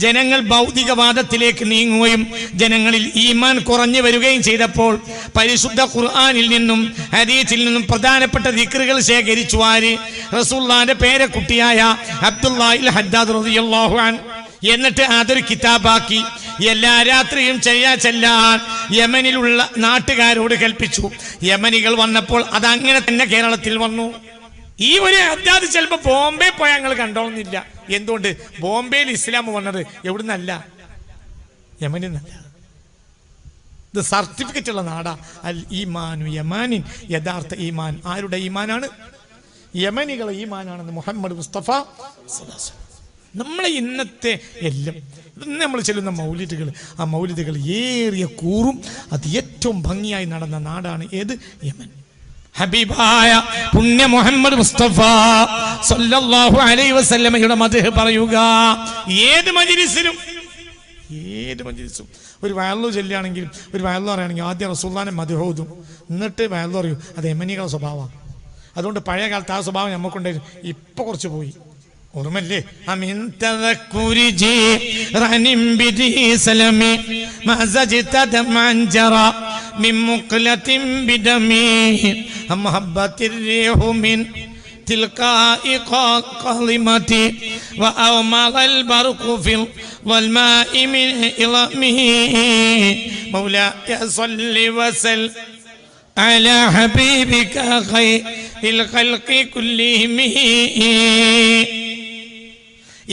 ജനങ്ങൾ ഭൗതികവാദത്തിലേക്ക് നീങ്ങുകയും ജനങ്ങളിൽ ഈമാൻ കുറഞ്ഞു വരികയും ചെയ്തപ്പോൾ പരിശുദ്ധ ഖുർആനിൽ നിന്നും ഹദീസിൽ നിന്നും പ്രധാനപ്പെട്ട ദിക്റുകൾ ശേഖരിച്ചു. ആര്? റസൂലുള്ളാഹിന്റെ പേരക്കുട്ടിയായ അബ്ദുല്ലാഹിൽ ഹദ്ദാദ് റളിയല്ലാഹു അൻഹു. എന്നിട്ട് അതൊരു കിതാബാക്കി എല്ലാ രാത്രിയും ചെല്ലാൻ യമനിലുള്ള നാട്ടുകാരോട് കൽപ്പിച്ചു. യമനികൾ വന്നപ്പോൾ അതങ്ങനെ തന്നെ കേരളത്തിൽ വന്നു. ഈ ഒരു ഹദ്ദാദ് ചിലപ്പോൾ ബോംബെ പോയാൽ ഞങ്ങൾ കണ്ടോളുന്നില്ല. എന്തുകൊണ്ട്? ബോംബെയിൽ ഇസ്ലാം വന്നത് എവിടുന്നല്ല, യമനിൽ നിന്നല്ല. ഇത് സർട്ടിഫിക്കറ്റ് ഉള്ള നാടാ. അൽ ഈമാനു യമാനിൻ. യഥാർത്ഥ ഈമാൻ ആരുടെ ഈമാനാണ്? യമനികളെ ഈമാനാണെന്ന് മുഹമ്മദ് മുസ്തഫ. നമ്മളെ ഇന്നത്തെ എല്ലാം ഇന്ന് നമ്മൾ ചെല്ലുന്ന മൗലിദുകൾ, ആ മൗലിദുകൾ ഏറിയ കൂറും അത് ഏറ്റവും ഭംഗിയായി നടന്ന നാടാണ് ഏത്? യമൻ. ഹബീബായ പുണ്യ മുഹമ്മദ് മുസ്തഫ സല്ലല്ലാഹു അലൈഹി വസല്ലമയുടെ മദ്ഹ് പറയുക. ഏത് മജ്ലിസിലും ഒരു വയലു ചൊല്ലുകയാണെങ്കിലും ഒരു വയലു പറയുകയാണെങ്കിൽ ആദ്യം റസൂലുള്ളാഹിന്റെ മദ്ഹ് ഓതും, എന്നിട്ട് വയലു പറയൂ. അത് യമനികളുടെ സ്വഭാവമാണ്. അതുകൊണ്ട് പഴയ കാലത്ത് ആ സ്വഭാവം നമുക്കുണ്ടായിരുന്നു, ഇപ്പൊ കുറച്ച് പോയി. ഓർമ്മല്ലേ? അമിൻ തദക്കുരി ജീറനിൻ ബിദി സലമി മസജിത മൻജറ മിൻ മുഖ്ലത്തിൻ ബിദമി മഹബ്ബത്തിർ റീഹു മിൻ തിൽകാഇ ഖളിമതി വഅമൽ ബർഖു ഫിൽ വൽമാഇ മിൻ ഇളമി മൗലായ സല്ലി വസൽ അലാ ഹബീബിക ഖൈറിൽ ഖൽഖി കുല്ലിഹിം.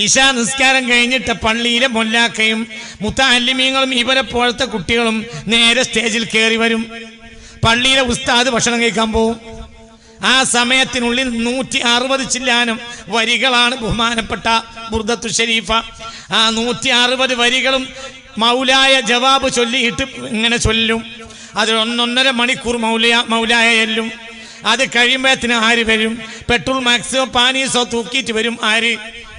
ഇശാ നിസ്കാരം കഴിഞ്ഞിട്ട് പള്ളിയിലെ മൊല്ലാക്കയും മുത്തഅല്ലിമീങ്ങളും ഇവരെ പോലത്തെ കുട്ടികളും നേരെ സ്റ്റേജിൽ കയറി വരും. പള്ളിയിലെ ഉസ്താദ് ഭക്ഷണം കഴിക്കാൻ പോവും. ആ സമയത്തിനുള്ളിൽ 160 ചില്ലാനം വരികളാണ് ബഹുമാനപ്പെട്ട ബുർദത്തു ഷരീഫ. ആ 160 വരികളും മൗലായ ജവാബ് ചൊല്ലിയിട്ട് ഇങ്ങനെ ചൊല്ലും. അത് 1.5 മണിക്കൂർ മൗലായ എല്ലും. അത് കഴിയുമ്പോഴത്തിന് ആര് വരും? പെട്രോൾ മാക്സോ പാനീസോ തൂക്കിയിട്ട് വരും. ആര്?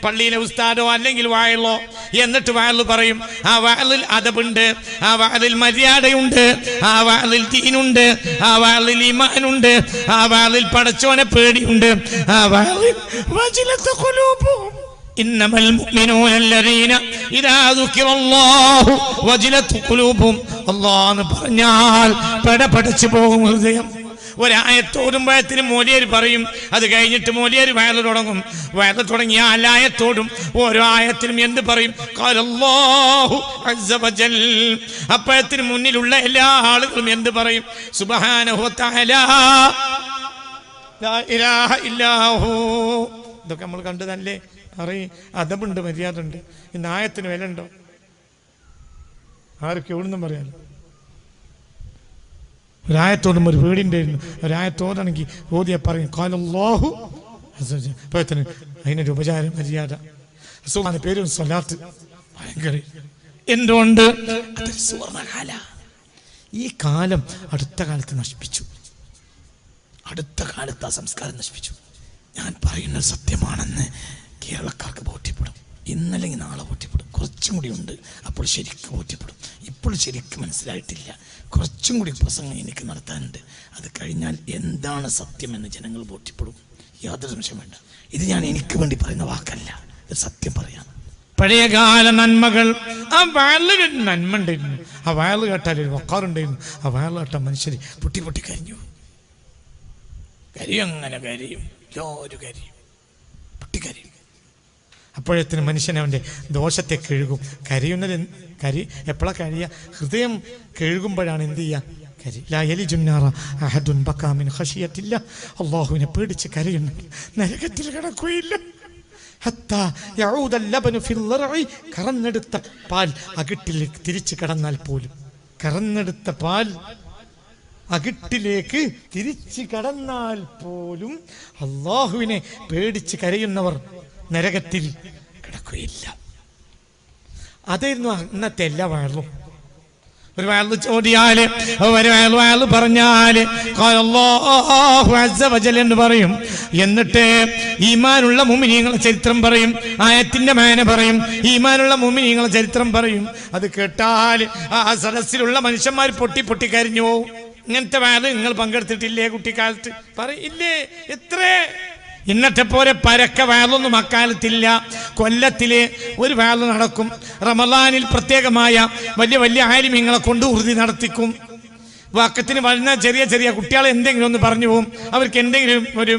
പള്ളിയിലെ ഉസ്താദോ അല്ലെങ്കിൽ വായലോ. എന്നിട്ട് വായല് പറയും. ആ വായലിൽ അദബുണ്ട്, ആ വായലിൽ മര്യാദയുണ്ട്, ആ വായലിൽ ദീനുണ്ട്, ആ വായലിൽ ഈമാനുണ്ട്, ആ വായലിൽ പടച്ചോനെ പേടിയുണ്ട്, ആ വായലിൽ വജിലത്ത് ഖുലൂബുഹും ഇന്നമൽ മുഅ്മിനൂന അല്ലദീന ഇദാ ദുകിറല്ലാഹു വജിലത്ത് ഖുലൂബുഹും. അല്ലാഹ് എന്ന് പറഞ്ഞാൽ പടപടച്ചു പോകും ഹൃദയം. ഒരായത്തോടുമ്പോഴത്തിന് മോലിയർ പറയും. അത് കഴിഞ്ഞിട്ട് മോലിയർ വയറ് തുടങ്ങും. വയറ് തുടങ്ങിയ ആലായത്തോടും ഓരോ ആയത്തിലും എന്ത് പറയും? ഖാലല്ലാഹു അസ്സ വജൽ. അപ്പോഴത്തിന് മുന്നിലുള്ള എല്ലാ ആളുകളും എന്ത് പറയും? സുബ്ഹാനഹു വ തആല ലാ ഇലാഹ ഇല്ലാഹു. ഇതൊക്കെ നമ്മൾ കണ്ടതല്ലേ? അറിയും, അദബുണ്ട്, മര്യാദ ഉണ്ട്. ഇന്ന് ആയത്തിന് വില ഉണ്ടോ? ആർക്ക് എവിടുന്നും പറയാലോ. ഒരായത്തോടും ഒരു വീടിൻ്റെയിരുന്നു. ഒരായത്തോടാണെങ്കിൽ ഓതിയെ പറയും ഖാലല്ലാഹു അസ്സ വജൽ. അപ്പോഴത്തിന് അതിനൊരു ഉപചാരം, മര്യാദ. റസൂലുള്ളാഹിന്റെ പേരും സ്വലാത്ത് ഭയങ്കര. എന്തുകൊണ്ട്? അതൊരു സുവർണകാല. ഈ കാലം അടുത്ത കാലത്ത് നശിപ്പിച്ചു. അടുത്ത കാലത്ത് ആ സംസ്കാരം നശിപ്പിച്ചു. ഞാൻ പറയുന്നത് സത്യമാണെന്ന് കേരളക്കാർക്ക് ബോധ്യപ്പെടും. ഇന്നല്ലെങ്കിൽ നാളെ ബോധ്യപ്പെടും. കുറച്ചും കൂടി ഉണ്ട്, അപ്പോൾ ശരിക്കും ബോധ്യപ്പെടും. ഇപ്പോൾ ശരിക്കും മനസ്സിലായിട്ടില്ല. കുറച്ചും കൂടി പ്രസംഗം എനിക്ക് നടത്താനുണ്ട്. അത് കഴിഞ്ഞാൽ എന്താണ് സത്യമെന്ന് ജനങ്ങൾ ബോധ്യപ്പെടും. യാതൊരു സംശയം വേണ്ട. ഇത് ഞാൻ എനിക്ക് വേണ്ടി പറയുന്ന വാക്കല്ല, ഇത് സത്യം പറയാം. പഴയകാല നന്മകൾ, ആ വയലിൽ നന്മ ഉണ്ടായിരുന്നു. ആ വയൽ കേട്ടാൽ ഒരു വക്കാറുണ്ടായിരുന്നു. ആ വയൽ കേട്ടാൽ മനുഷ്യർ പൊട്ടി പൊട്ടി കരിഞ്ഞു. കരിയും, അങ്ങനെ കരിയും, എല്ലാവരും കരിയും, പൊട്ടിക്കരിയും. അപ്പോഴത്തിന് മനുഷ്യൻ അവൻ്റെ ദോഷത്തെ കഴുകും. കരയുന്നത് കരി എപ്പോഴാണ് കഴിയുക? ഹൃദയം കഴുകുമ്പോഴാണ് എന്ത് ചെയ്യുക? കരി. ലാ യലിജുന്നാറ അഹദുൻ ബകാ മിൻ ഖശിയത്തില്ല. അല്ലാഹുവിനെ പേടിച്ച് കരയുന്നെങ്കിൽ നരകത്തിൽ കിടക്കുകയില്ല. ഹത്താ യഊദൽ ലബനു ഫിൽ ളർഇ. കറന്നെടുത്ത പാൽ അകിട്ടിലേക്ക് തിരിച്ചു കടന്നാൽ പോലും, കറന്നെടുത്ത പാൽ അകിട്ടിലേക്ക് തിരിച്ചു കടന്നാൽ പോലും അല്ലാഹുവിനെ പേടിച്ച് കരയുന്നവർ നരകത്തിൽ കിടക്കുകയില്ല. അതായിരുന്നു അന്നത്തെ എല്ലാ വയലും. ഒരു വയല് ചോദിയാല്, ഒരു വയല് പറഞ്ഞാല് അല്ലാഹു അസ്സ വജൽ എന്ന് പറയും. എന്നിട്ട് ഈമാനുള്ള മുഅ്മിനീങ്ങളുടെ ചരിത്രം പറയും. ആയത്തിന്റെ മേന പറയും. ഈമാനുള്ള മുഅ്മിനീങ്ങളുടെ ചരിത്രം പറയും. അത് കേട്ടാൽ ആ സദസ്സിലുള്ള മനുഷ്യന്മാർ പൊട്ടി പൊട്ടി കരിഞ്ഞു പോവും. ഇങ്ങനത്തെ വയല് നിങ്ങൾ പങ്കെടുത്തിട്ടില്ലേ കുട്ടിക്കാലത്ത്? പറയില്ലേ? എത്രേ ഇന്നത്തെ പോലെ പരക്ക വയലൊന്നും അക്കാലത്തില്ല. കൊല്ലത്തില് ഒരു വയൽ നടക്കും. റമളാനിൽ പ്രത്യേകമായ വലിയ വലിയ ആലിമീങ്ങളെ കൊണ്ട് ഉറുതി നടത്തിക്കും. വാക്കത്തിന് വരുന്ന ചെറിയ ചെറിയ കുട്ടികൾ എന്തെങ്കിലും ഒന്ന് പറഞ്ഞു പോകും. അവർക്ക് എന്തെങ്കിലും ഒരു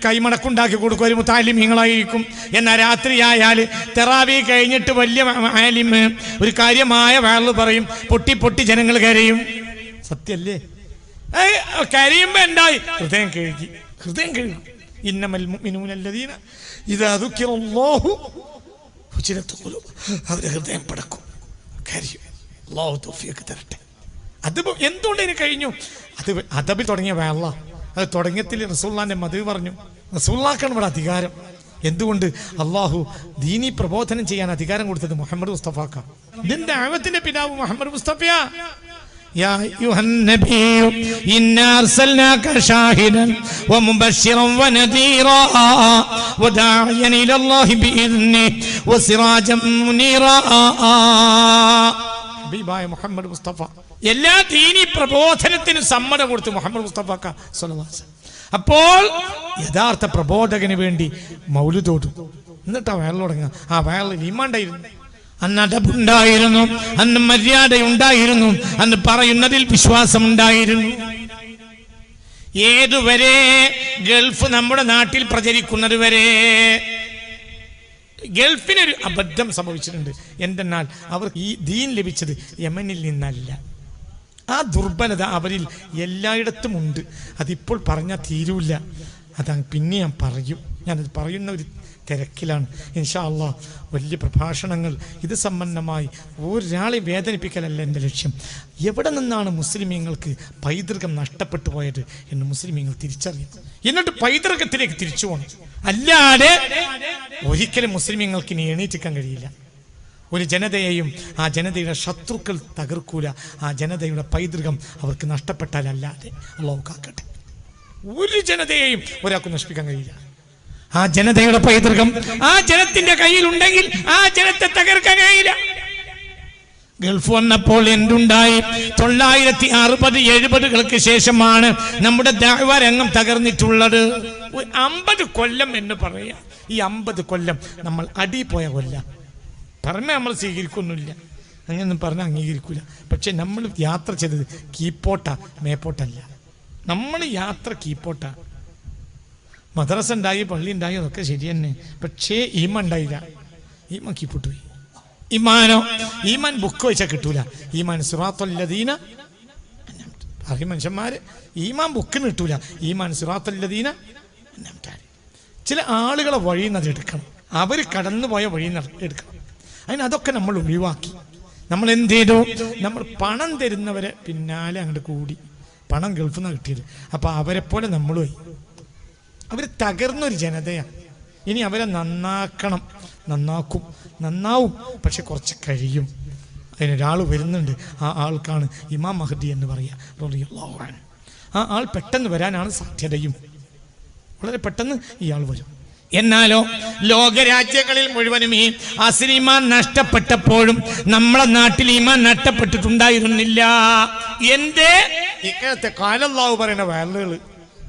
കൈമടക്കുണ്ടാക്കി കൊടുക്കും. ഒരു മുത്താലിമീങ്ങളായിരിക്കും. എന്നാൽ രാത്രിയായാൽ തെറാവി കഴിഞ്ഞിട്ട് വലിയ ആലിമ് ഒരു കാര്യമായ വയൽ പറയും. പൊട്ടി പൊട്ടി ജനങ്ങൾ കരയും. സത്യല്ലേ? കരയുമ്പോ എന്തായി? ഹൃദയം കഴുകി, ഹൃദയം കഴുകി. ഇന്നമൽ മുഅ്മിനൂന അല്ലദീന ഇദാ ദുക്കിറല്ലാഹു വജിലത് ഖുലൂബുഹും. അവരുടെ ഹൃദയം പടക്കും, കരയും. അല്ലാഹു തൗഫീഖ് തരട്ടെ. അത് എന്തുകൊണ്ട് ഇതിന് കഴിഞ്ഞു? അത് അദബിൽ തുടങ്ങിയ വേള. അത് തുടങ്ങിയത്തിൽ റസൂലുള്ളാഹിന്റെ മദ്ഹ് പറഞ്ഞു. റസൂലുള്ളാഹിക്കാണ് ഇവിടെ അധികാരം. എന്തുകൊണ്ട്? അല്ലാഹു ദീനി പ്രബോധനം ചെയ്യാൻ അധികാരം കൊടുത്തത് മുഹമ്മദ് മുസ്തഫാക്ക. ഇതിന്റെ ദഅവത്തിന്റെ പിതാവ് മുഹമ്മദ് മുസ്തഫയാ. يا أيها النبي إنا أرسلناك شاهدا ومبشرا ونذيرا وداعيا إلى الله بإذنه وسراجا منيرا. ഹബീബായ മുഹമ്മദ് മുസ്തഫ എല്ലാ ദീനി പ്രബോധനത്തിനും സമ്മതം കൊടുത്തു മുഹമ്മദ് മുസ്തഫ സ്വല്ലല്ലാഹു അലൈഹി വസല്ലം. അപ്പോൾ യഥാർത്ഥ പ്രബോധകന് വേണ്ടി മൗലിദ് ഓതും. എന്നിട്ടാ വയൽ തുടങ്ങുക. ആ വയലിൽ ഈമാനുണ്ടായിരുന്നു, അന്ന് അദബുണ്ടായിരുന്നു, അന്ന് മര്യാദയുണ്ടായിരുന്നു, അന്ന് പറയുന്നതിൽ വിശ്വാസമുണ്ടായിരുന്നു. ഏതുവരെ? ഗൾഫ് നമ്മുടെ നാട്ടിൽ പ്രചരിക്കുന്നത് വരെ. ഗൾഫിനൊരു അബദ്ധം സംഭവിച്ചിട്ടുണ്ട്. എന്തെന്നാൽ അവർ ഈ ദീൻ ലഭിച്ചത് യമനിൽ നിന്നല്ല. ആ ദുർബലത അവരിൽ എല്ലായിടത്തും ഉണ്ട്. അതിപ്പോൾ പറഞ്ഞാൽ തീരൂല്ല. അതാണ് പിന്നെ ഞാൻ പറയും. ഞാനത് പറയുന്ന ഒരു തിരക്കിലാണ്. ഇൻഷാ അല്ലാഹ് വലിയ പ്രഭാഷണങ്ങൾ ഇത് സംബന്ധമായി ഒരാളെ വേദനിപ്പിക്കലല്ല എൻ്റെ ലക്ഷ്യം. എവിടെ നിന്നാണ് മുസ്ലിമീങ്ങൾക്ക് പൈതൃകം നഷ്ടപ്പെട്ടു പോയത് എന്ന് മുസ്ലിമീങ്ങൾ തിരിച്ചറിയും. എന്നിട്ട് പൈതൃകത്തിലേക്ക് തിരിച്ചു പോകണം. അല്ലാതെ ഒരിക്കലും മുസ്ലിമീങ്ങൾക്ക് ഇനി എണീറ്റിക്കാൻ കഴിയില്ല. ഒരു ജനതയെയും ആ ജനതയുടെ ശത്രുക്കൾ തകർക്കൂല. ആ ജനതയുടെ പൈതൃകം അവർക്ക് നഷ്ടപ്പെട്ടാലല്ലാതെ. അല്ലാഹു കാക്കട്ടെ. ഒരു ജനതയെയും ഒരാൾക്ക് നശിപ്പിക്കാൻ കഴിയില്ല. ആ ജനതയുടെ പൈതൃകം ആ ജനത്തിന്റെ കയ്യിലുണ്ടെങ്കിൽ ആ ജനത്തെ തകർക്കാൻ കഴിയില്ല. ഗൾഫ് വന്നപ്പോൾ എന്തുണ്ടായി? 960-70 ശേഷമാണ് നമ്മുടെ ദഅവ രംഗം തകർന്നിട്ടുള്ളത്. 50 കൊല്ലം എന്ന് പറയാം. ഈ 50 കൊല്ലം നമ്മൾ അടി പോയ കൊല്ലം. പറഞ്ഞ നമ്മൾ സ്വീകരിക്കൊന്നുമില്ല, അങ്ങനെയൊന്നും പറഞ്ഞാൽ അംഗീകരിക്കൂല. പക്ഷെ നമ്മൾ യാത്ര ചെയ്തത് കീപ്പോട്ട മേപ്പോട്ടല്ല. നമ്മൾ യാത്ര കീപ്പോട്ടാ. മദ്രസ ഉണ്ടായി, പള്ളി ഉണ്ടായി, അതൊക്കെ ശരി തന്നെ. പക്ഷേ ഈമാൻ ഉണ്ടായില്ല. ഈമാൻ കീപ്പോട്ട് പോയി. ഈമാൻ ബുക്ക് വെച്ചാൽ കിട്ടൂല. ഈമാൻ സിറാത്തുല്ലദീന, മനുഷ്യന്മാര് ഈമാൻ ബുക്കിന് കിട്ടൂല. ഈമാൻ സിറാത്തുല്ലദീന. ചില ആളുകളെ വഴിയിൽ നിന്ന് അത് എടുക്കണം. അവർ കടന്നു പോയ വഴിയിൽ നിന്ന് എടുക്കണം. അതൊക്കെ നമ്മൾ ഒഴിവാക്കി. നമ്മൾ എന്ത് ചെയ്തു? നമ്മൾ പണം തരുന്നവരെ പിന്നാലെ അങ്ങോട്ട് കൂടി. പണം ഗൾഫിൽ നിന്ന് കിട്ടിയത്. അപ്പൊ അവരെ പോലെ നമ്മളുമായി. അവർ തകർന്നൊരു ജനതയാണ്. ഇനി അവരെ നന്നാക്കണം. നന്നാവും. പക്ഷെ കുറച്ച് കഴിയും. അതിനൊരാൾ വരുന്നുണ്ട്. ആ ആൾക്കാണ് ഇമാം മഹ്ദി എന്ന് പറയുക. ആ ആൾ പെട്ടെന്ന് വരാനാണ് സാധ്യതയും. വളരെ പെട്ടെന്ന് ഇയാൾ വരും. എന്നാലോ ലോകരാജ്യങ്ങളിൽ മുഴുവനും ഈ അസ്ൽ ഈമാൻ നഷ്ടപ്പെട്ടപ്പോഴും നമ്മളെ നാട്ടിൽ ഈമാൻ നഷ്ടപ്പെട്ടിട്ടുണ്ടായിരുന്നില്ല. എന്തേ? ഇങ്ങനത്തെ കാലല്ലാഹു പറയുന്ന വയലുകൾ,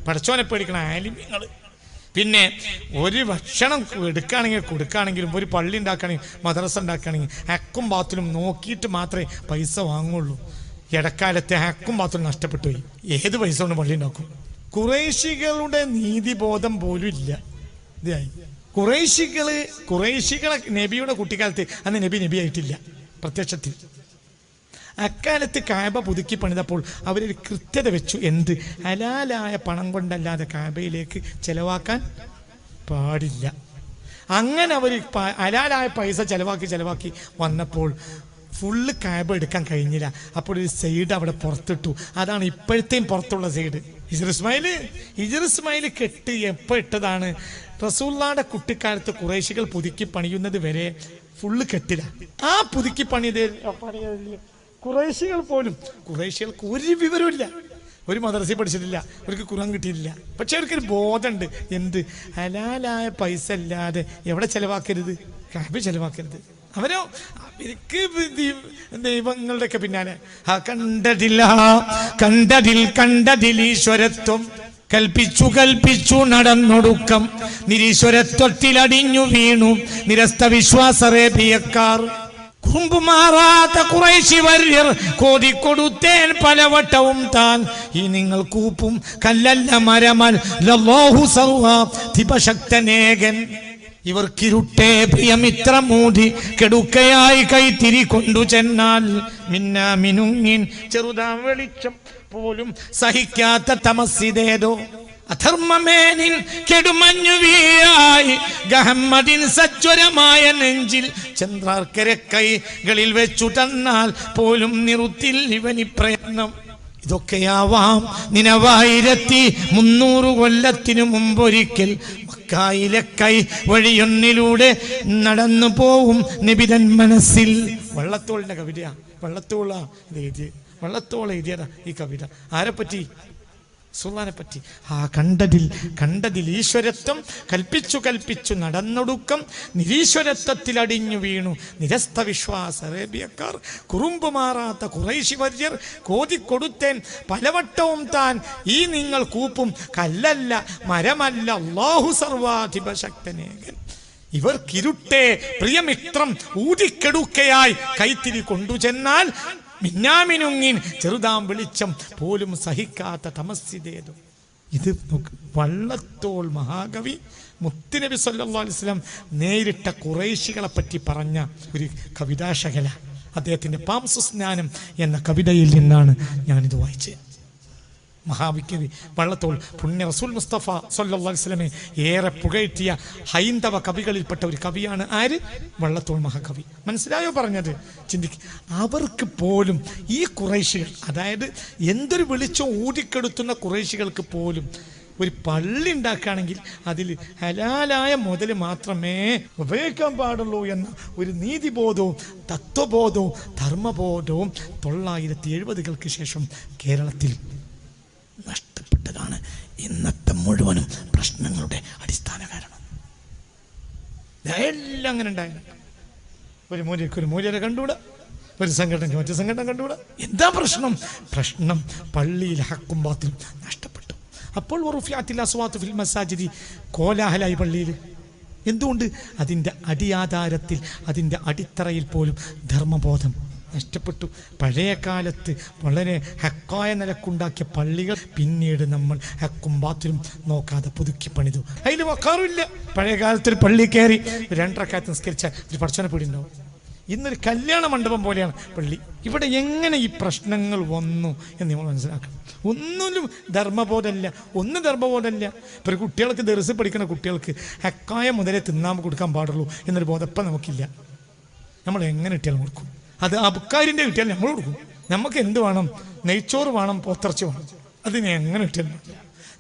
പടച്ചോനെ പേടിക്കണ ആലിമീങ്ങൾ. പിന്നെ ഒരു ഭക്ഷണം എടുക്കുകയാണെങ്കിൽ കൊടുക്കുകയാണെങ്കിലും, ഒരു പള്ളി ഉണ്ടാക്കുകയാണെങ്കിൽ, മദ്രസ ഉണ്ടാക്കുകയാണെങ്കിൽ ഹക്കും ബാത്തിലും നോക്കിയിട്ട് മാത്രമേ പൈസ വാങ്ങുള്ളൂ. ഇടക്കാലത്തെ ഹക്കും ബാത്തിലും നഷ്ടപ്പെട്ടു പോയി. ഏത് പൈസ കൊണ്ട് പള്ളി ഉണ്ടാക്കും? ഖുറൈശികളുടെ നീതിബോധം പോലും ഇല്ല. ഇതായി ഖുറൈശികളെ നബിയുടെ കുട്ടിക്കാലത്ത് അന്ന് നബി ആയിട്ടില്ല പ്രത്യക്ഷത്തിൽ. അക്കാലത്ത് കാബ പുതുക്കി പണിതപ്പോൾ അവരൊരു കൃത്യത വെച്ചു. എന്ത്? ഹലാലായ പണം കൊണ്ടല്ലാതെ കാബയിലേക്ക് ചെലവാക്കാൻ പാടില്ല. അങ്ങനെ അവർ ഹലാലായ പൈസ ചെലവാക്കി വന്നപ്പോൾ ഫുള്ള് കാബ എടുക്കാൻ കഴിഞ്ഞില്ല. അപ്പോൾ ഒരു സൈഡ് അവിടെ പുറത്തിട്ടു. അതാണ് ഇപ്പോഴത്തെയും പുറത്തുള്ള സൈഡ്. ഹിജ്ർ ഇസ്മായിൽ കെട്ട് എപ്പോൾ ഇട്ടതാണ്? റസൂലുള്ളാഹിയുടെ കുട്ടിക്കാലത്ത് ഖുറൈശികൾ പുതുക്കി പണിയുന്നത് വരെ ഫുള്ള് കെട്ടില്ല. ആ പുതുക്കി പണിയതിൽ ഖുറൈശികൾക്ക് ഒരു വിവരമില്ല. ഒരു മദ്രസയിൽ പഠിച്ചിട്ടില്ല, അവർക്ക് ഖുർആൻ കിട്ടിയിട്ടില്ല. പക്ഷെ അവർക്കൊരു ബോധമുണ്ട്. എന്ത്? ഹലാലായ പൈസ അല്ലാതെ എവിടെ ചെലവാക്കരുത്? കാബ് ചെലവാക്കരുത്. അവർക്ക് ദൈവങ്ങളുടെയൊക്കെ പിന്നാലെ കണ്ടതിൽ ഈശ്വരത്വം കൽപ്പിച്ചു നടന്നൊടുക്കം നിരീശ്വരത്വത്തിലടിഞ്ഞു വീണു നിരസ്ത വിശ്വാസറേബിയക്കാർ. കുറുമ്പുമാറാത്ത ഖുറൈശി വര്യർ കോതിക്കൊടുത്തേൻ പലവട്ടവും താൻ. ഈ നിങ്ങൾ കൂപ്പും കല്ലല്ല മരമൽ ലല്ലാഹു സർവ്വശക്തനേകൻ. ഇവർക്കിരുട്ടേ പ്രിയമിത്രം മൂടി കെടുക്കയായി കൈത്തിരി കൊണ്ടു ചെന്നാൽ മിന്നുങ്ങിൻ ചെറുതാ വെളിച്ചം പോലും സഹിക്കാത്ത തമസ്സിതേതോ അധർമ്മമേനിൻ കെടുമഞ്ഞു വീഴായി ഗഹമ്മദിൻ സജ്വരമായ നെഞ്ചിൽ ചന്ദ്രാർക്കര കൈകളിൽ വെച്ചു തന്നാൽ പോലും നിറുത്തിൽ ഇവനി പ്രയത്നം. ഇതൊക്കെയാവാം നിനവ് 1300 കൊല്ലത്തിനു മുമ്പൊരിക്കൽ മക്കായിലെ കൈ വഴിയൊന്നിലൂടെ നടന്നു പോവും നിബിതൻ മനസ്സിൽ. വള്ളത്തോളിന്റെ കവിതയാ. വള്ളത്തോൾ എഴുതിയതാ ഈ കവിത. ആരെപ്പറ്റി? സുൽത്താനെ പറ്റി. കണ്ടതിൽ ഈശ്വരത്വം കൽപ്പിച്ചു നടന്നൊടുക്കം നിരീശ്വരത്വത്തിൽ അടിഞ്ഞു വീണു നിരസ്ത വിശ്വാസ അറേബ്യക്കാർ. കുറുമ്പുമാറാത്ത ഖുറൈശി വര്യർ കോതിക്കൊടുത്തേൻ പലവട്ടവും താൻ. ഈ നിങ്ങൾ കൂപ്പും കല്ലല്ല മരമല്ല അല്ലാഹു സർവാധിപശക്തനേകൻ. ഇവർക്കിരുട്ടേ പ്രിയമിത്രം ഊതിക്കെടുക്കയായി കൈത്തിരി കൊണ്ടു ചെന്നാൽ മിന്നാമിനുങ്ങിൻ ചെറുതാം വെളിച്ചം പോലും സഹിക്കാത്ത തമസ്സിതേതു. ഇത് വള്ളത്തോൾ മഹാകവി മുത്തുനബി സല്ലല്ലാഹു അലൈഹി വസല്ലം നേരിട്ട ഖുറൈശികളെ പറ്റി പറഞ്ഞ ഒരു കവിതാശകല. അദ്ദേഹത്തിന്റെ പാംസുസ്നാനം എന്ന കവിതയിൽ നിന്നാണ് ഞാനിത് വായിച്ചത്. മഹാവിക്കവി വള്ളത്തോൾ പുണ്യ റസൂൽ മുസ്തഫ സല്ലല്ലാഹു അലൈഹി വസല്ലമയെ ഏറെ പുകഴ്ത്തിയ ഹൈന്ദവ കവികളിൽപ്പെട്ട ഒരു കവിയാണ് ആര്? വള്ളത്തോൾ മഹാകവി. മനസ്സിലായോ പറഞ്ഞത്? ചിന്തിക്കുക. അവർക്ക് പോലും ഈ ഖുറൈശികൾ, അതായത് എന്തൊരു വെളിച്ചം ഊതിക്കെടുത്തുന്ന ഖുറൈശികൾക്ക് പോലും ഒരു പള്ളി ഉണ്ടാക്കുകയാണെങ്കിൽ അതിൽ ഹലാലായ മുതൽ മാത്രമേ ഉപയോഗിക്കാൻ പാടുള്ളൂ എന്ന ഒരു നീതിബോധവും തത്വബോധവും ധർമ്മബോധവും 970-കൾക്ക് ശേഷം കേരളത്തിൽ നഷ്ടപ്പെട്ടതാണ്. ഇന്നത്തെ മുഴുവനും പ്രശ്നങ്ങളുടെ അടിസ്ഥാന കാരണം എല്ലാം അങ്ങനെ ഉണ്ടായിരുന്നു. ഒരു മൂല്യരെ കണ്ടുകൂടാ, ഒരു സംഘടനയ്ക്ക് മറ്റു സംഘടന കണ്ടുകൂടാ. എന്താ പ്രശ്നം? പള്ളിയിൽ ഹക്കും ബാത്തിലും നഷ്ടപ്പെട്ടു. അപ്പോൾ കോലാഹലായി പള്ളിയിൽ. എന്തുകൊണ്ട്? അതിൻ്റെ അടിയാധാരത്തിൽ, അതിൻ്റെ അടിത്തറയിൽ പോലും ധർമ്മബോധം നഷ്ടപ്പെട്ടു. പഴയ കാലത്ത് വളരെ ഹക്കായ നിലക്കുണ്ടാക്കിയ പള്ളികൾ പിന്നീട് നമ്മൾ ഹക്കും ബാത്തിലും നോക്കാതെ പുതുക്കി പണിതു. അതിൽ വക്കാറുമില്ല. പഴയ കാലത്ത് ഒരു പള്ളി കയറി 2 റക്അത്ത് നിസ്കരിച്ചാൽ ഒരു പടച്ചോനെ പേടി ഉണ്ടാവും. ഇന്നൊരു കല്യാണ മണ്ഡപം പോലെയാണ് പള്ളി. ഇവിടെ എങ്ങനെ ഈ പ്രശ്നങ്ങൾ വന്നു എന്ന് നമ്മൾ മനസ്സിലാക്കണം. ഒന്നിലും ധർമ്മബോധമല്ല, ഇപ്പോൾ കുട്ടികൾക്ക് ദർസ് പഠിക്കുന്ന കുട്ടികൾക്ക് ഹക്കായ മുതലേ തിന്നാൻ കൊടുക്കാൻ പാടുള്ളൂ എന്നൊരു ബോധപ്പം നമുക്കില്ല. നമ്മൾ എങ്ങനെ കിട്ടിയാലും കൊടുക്കും. അത് അബുക്കാരിൻ്റെ കിട്ടിയാൽ നമ്മൾ കൊടുക്കും. നമുക്ക് എന്ത് വേണം? നെയ്ച്ചോറ് വേണം, പോത്തിറച്ചി വേണം. അതിനെ എങ്ങനെ കിട്ടിയാലും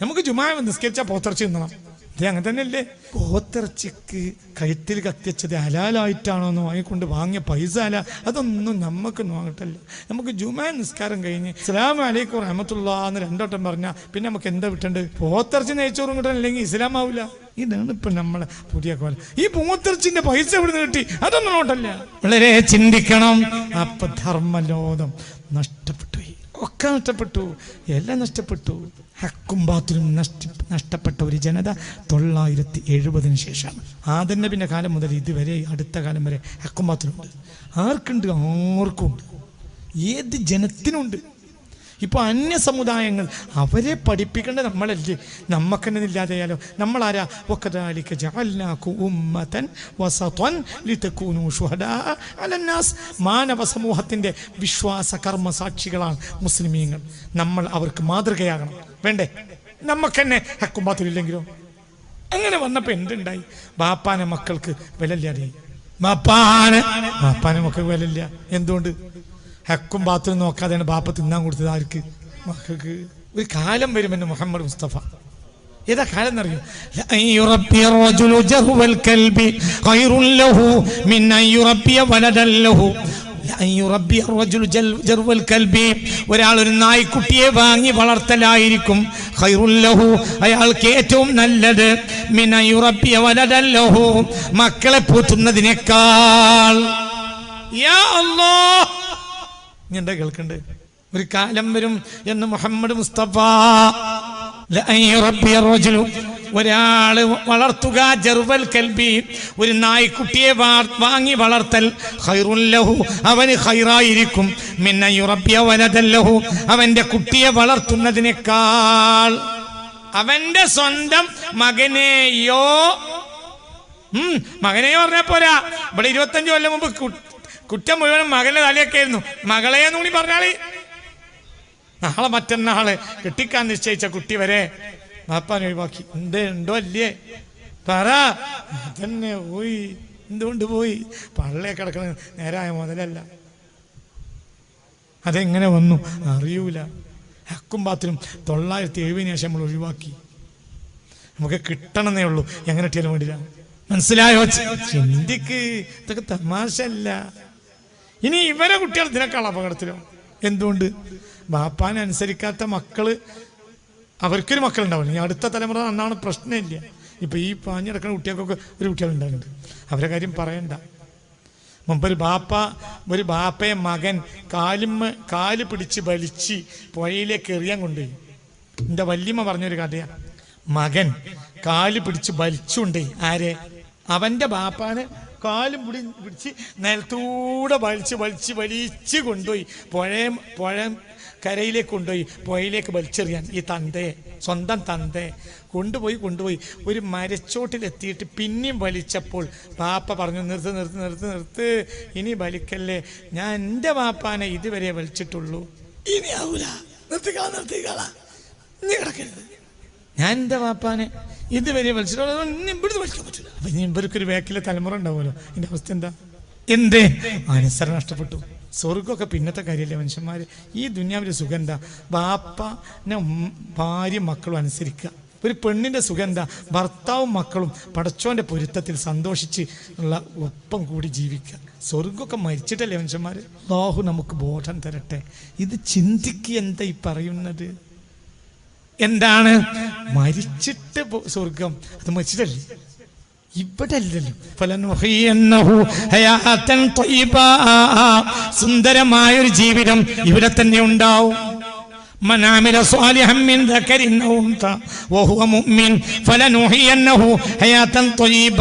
നമുക്ക് ജുമാ നിസ്കരിച്ചാൽ പോത്തിറച്ചി തിന്നണം. ഇത് അങ്ങനെ തന്നെയല്ലേ? പോത്തിറച്ചിക്ക് കഴുത്തിൽ കത്തിച്ചത് ഹലാലായിട്ടാണോന്ന് വാങ്ങിക്കൊണ്ട് വാങ്ങിയ പൈസ അതൊന്നും നമുക്ക് നോക്കട്ടല്ല. നമുക്ക് ജുമാ നിസ്കാരം കഴിഞ്ഞ് അസ്സലാമു അലൈക്കും റഹ്മത്തുള്ളാഹി എന്ന് 2 വട്ടം പറഞ്ഞാൽ പിന്നെ നമുക്ക് എന്താ വിട്ടണ്ട്? പോത്തിറച്ചി നെയ്ച്ചോറും കിട്ടാനില്ലെങ്കിൽ ഇസ്ലാം ആവില്ല. ഇതാണ് ഇപ്പം നമ്മളെ പുതിയ കോലം. ഈ പോത്തിറച്ചിന്റെ പൈസ എവിടുന്ന് കിട്ടി? അതൊന്നും നോട്ടല്ല. വളരെ ചിന്തിക്കണം. അപ്പൊ ധർമ്മലോകം നഷ്ടപ്പെട്ടു, ഒക്കെ നഷ്ടപ്പെട്ടു, എല്ലാം നഷ്ടപ്പെട്ടു. ഹക്കും ബാത്തിലും നഷ്ടപ്പെട്ട ഒരു ജനത 970 ശേഷമാണ്. ആദം നബിയുടെ കാലം മുതൽ ഇതുവരെ അടുത്ത കാലം വരെ ഹക്കും ബാത്തിലുണ്ട്. ആർക്കുണ്ട്? ആർക്കുണ്ട്. ഏത് ജനത്തിനുണ്ട്. ഇപ്പോൾ അന്യ സമുദായങ്ങൾ അവരെ പഠിപ്പിക്കേണ്ടത് നമ്മളല്ലേ? നമുക്കെന്നെ ഇല്ലാതെയാലോ? നമ്മളാരാ? വകദാലിക ജഅൽനാകും ഉമ്മതൻ വസതൻ ലിതകൂനു ശുഹദാഅ അലന്നാസ്. മാനവ സമൂഹത്തിൻ്റെ വിശ്വാസ കർമ്മ സാക്ഷികളാണ് മുസ്ലിമീങ്ങൾ. നമ്മൾ അവർക്ക് മാതൃകയാകണം. വേണ്ടേ? നമുക്കെന്നെ ഹക്കും ബാത്തിലില്ലെങ്കിലോ? അങ്ങനെ വന്നപ്പോൾ എന്തുണ്ടായി? ബാപ്പാനെ മക്കൾക്ക് വിലയില്ലാതെ. ബാപ്പാനെ മക്കൾക്ക് വിലയില്ല. എന്തുകൊണ്ട്? ഹക്കും ബാത്തിലും നോക്കാതെയാണ് ബാപ്പ തിന്നാൻ കൊടുത്തത്. ആർക്ക്? മക്കൾക്ക്. ഒരു കാലം വരുമെന്ന് മുഹമ്മദ് മുസ്തഫ. ഏതാ കാലം എന്നറിയോ? ഒരാൾ ഒരു നായ്ക്കുട്ടിയെ വാങ്ങി വളർത്തലായിരിക്കും ഖൈറുൽ ലഹു, അയാൾക്ക് ഏറ്റവും നല്ലത്, മിൻ അൻ യുറബ്ബിയ വലദൻ ലഹു, മക്കളെ പോറ്റുന്നതിനേക്കാൾ. യാ അല്ലാഹ്, എന്താ കേൾക്കണ്ടേ? ഒരു കാലം വരും എന്ന് മുഹമ്മദ് മുസ്തഫ. ഒരാള് വളർത്തുക ജർവൽ കൽബി, ഒരു നായ്ക്കുട്ടിയെ വാങ്ങി വളർത്തൽ, ഖൈറുൽ ലഹു, അവന് ഖൈറായിരിക്കും, മിൻ അൻ യുറബ്ബിയ വലദൻ ലഹു, അവന്റെ കുട്ടിയെ വളർത്തുന്നതിനേക്കാൾ. അവന്റെ സ്വന്തം മകനെയോ പറഞ്ഞാൽ പോരാ. ഇവിടെ 25 കൊല്ലം മുമ്പ് കുറ്റം മുഴുവനും മകന്റെ തലയൊക്കെ ആയിരുന്നു. മകളെയെന്ന് കൂടി പറഞ്ഞാളി. നാളെ മറ്റന്നാള് കെട്ടിക്കാൻ നിശ്ചയിച്ച കുട്ടി വരെ ബാപ്പാൻ ഒഴിവാക്കി. ഉണ്ടോ അല്ലേ? പറ. അതന്നെ പോയി. എന്തുകൊണ്ട് പോയി? പള്ളയെ കിടക്കണ നേരായ മുതലല്ല. അതെങ്ങനെ വന്നു അറിയൂല. ഹക്കും ബാത്തിലും 970 ശേഷം നമ്മൾ ഒഴിവാക്കി. നമുക്ക് കിട്ടണമെന്നേ ഉള്ളൂ. എങ്ങനെ കിട്ടിയാലും വേണ്ടില്ല. മനസ്സിലായോ? ചിന്തിക്ക്. ഇതൊക്കെ തമാശല്ല. ഇനി ഇവരെ കുട്ടികൾ ഇതിനേക്കാൾ അപകടത്തിലോ? എന്തുകൊണ്ട്? ബാപ്പാനെ അനുസരിക്കാത്ത മക്കള്, അവർക്കൊരു മക്കളുണ്ടാവില്ല. ഇനി അടുത്ത തലമുറ നന്നാണ്, പ്രശ്നമില്ല. ഇപ്പൊ ഈ പാഞ്ഞിടക്കുന്ന കുട്ടികൾക്കൊക്കെ ഒരു കുട്ടികളുണ്ടാകുന്നുണ്ട്. അവരെ കാര്യം പറയണ്ട. മുമ്പ് ഒരു ബാപ്പയെ മകൻ കാല് പിടിച്ച് വലിച്ച് പുഴയിലേക്ക് എറിയാൻ കൊണ്ടുപോയി. എൻ്റെ വല്യമ്മ പറഞ്ഞൊരു കഥയാണ്. മകൻ കാല് പിടിച്ച് വലിച്ചുകൊണ്ടേ ആരെ? അവന്റെ ബാപ്പാനെ കാലും പിടിച്ച് നിലത്തൂടെ വലിച്ച് കൊണ്ടുപോയി പുഴ കരയിലേക്ക് കൊണ്ടുപോയി, പുഴയിലേക്ക് വലിച്ചെറിയാൻ. ഈ സ്വന്തം തന്തയെ കൊണ്ടുപോയി ഒരു മരച്ചോട്ടിലെത്തിയിട്ട് പിന്നെയും വലിച്ചപ്പോൾ ബാപ്പ പറഞ്ഞു, നിർത്ത്, ഇനി വലിക്കല്ലേ, ഞാൻ എൻ്റെ ബാപ്പാനെ ഇതുവരെ വലിച്ചിട്ടുള്ളൂ, ഇനി ആവൂല, നിർത്തിക്കളാ, ഇനി കിടക്കരുത്, ഞാൻ എൻ്റെ ബാപ്പാനെ ഇതുവരെ വലിച്ചിട്ടുള്ളൂ, ഇവിടുന്ന് വലിക്കാൻ പറ്റില്ല. അപ്പൊ ഇനി ഇവർക്കൊരു വേക്കിലെ തലമുറ ഉണ്ടാവുമല്ലോ. ഇതിൻ്റെ അവസ്ഥ എന്താ? എന്തേ? അനുസരണം നഷ്ടപ്പെട്ടു. സ്വർഗമൊക്കെ പിന്നത്തെ കാര്യമല്ലേ മനുഷ്യന്മാർ. ഈ ദുനിയാവിൻ്റെ സുഖം എന്താ? ബാപ്പനെ ഭാര്യ മക്കളും അനുസരിക്കുക. ഒരു പെണ്ണിൻ്റെ സുഖം എന്താ? ഭർത്താവും മക്കളും പടച്ചോൻ്റെ പൊരുത്തത്തിൽ സന്തോഷിച്ച് ഉള്ള ഒപ്പം കൂടി ജീവിക്കുക. സ്വർഗമൊക്കെ മരിച്ചിട്ടല്ലേ മനുഷ്യന്മാർ. അല്ലാഹു നമുക്ക് ബോധം തരട്ടെ. ഇത് ചിന്തിക്കുക. എന്താ ഈ പറയുന്നത്? എന്താണ് മരിച്ചിട്ട് സ്വർഗം? അത് മരിച്ചിട്ടല്ലേ, ഇവിടെ അല്ലല്ലോ. സുന്ദരമായൊരു ജീവിതം ഇവിടെ തന്നെ ഉണ്ടാവും. മനാമില സ്വാലിഹൻ മിൻ ദക്കരിൻ ഔ ഉൻസ വഹുവ മുഅ്മിൻ ഫലനുഹിയന്നഹു ഹയാതൻ ത്വയ്യിബ.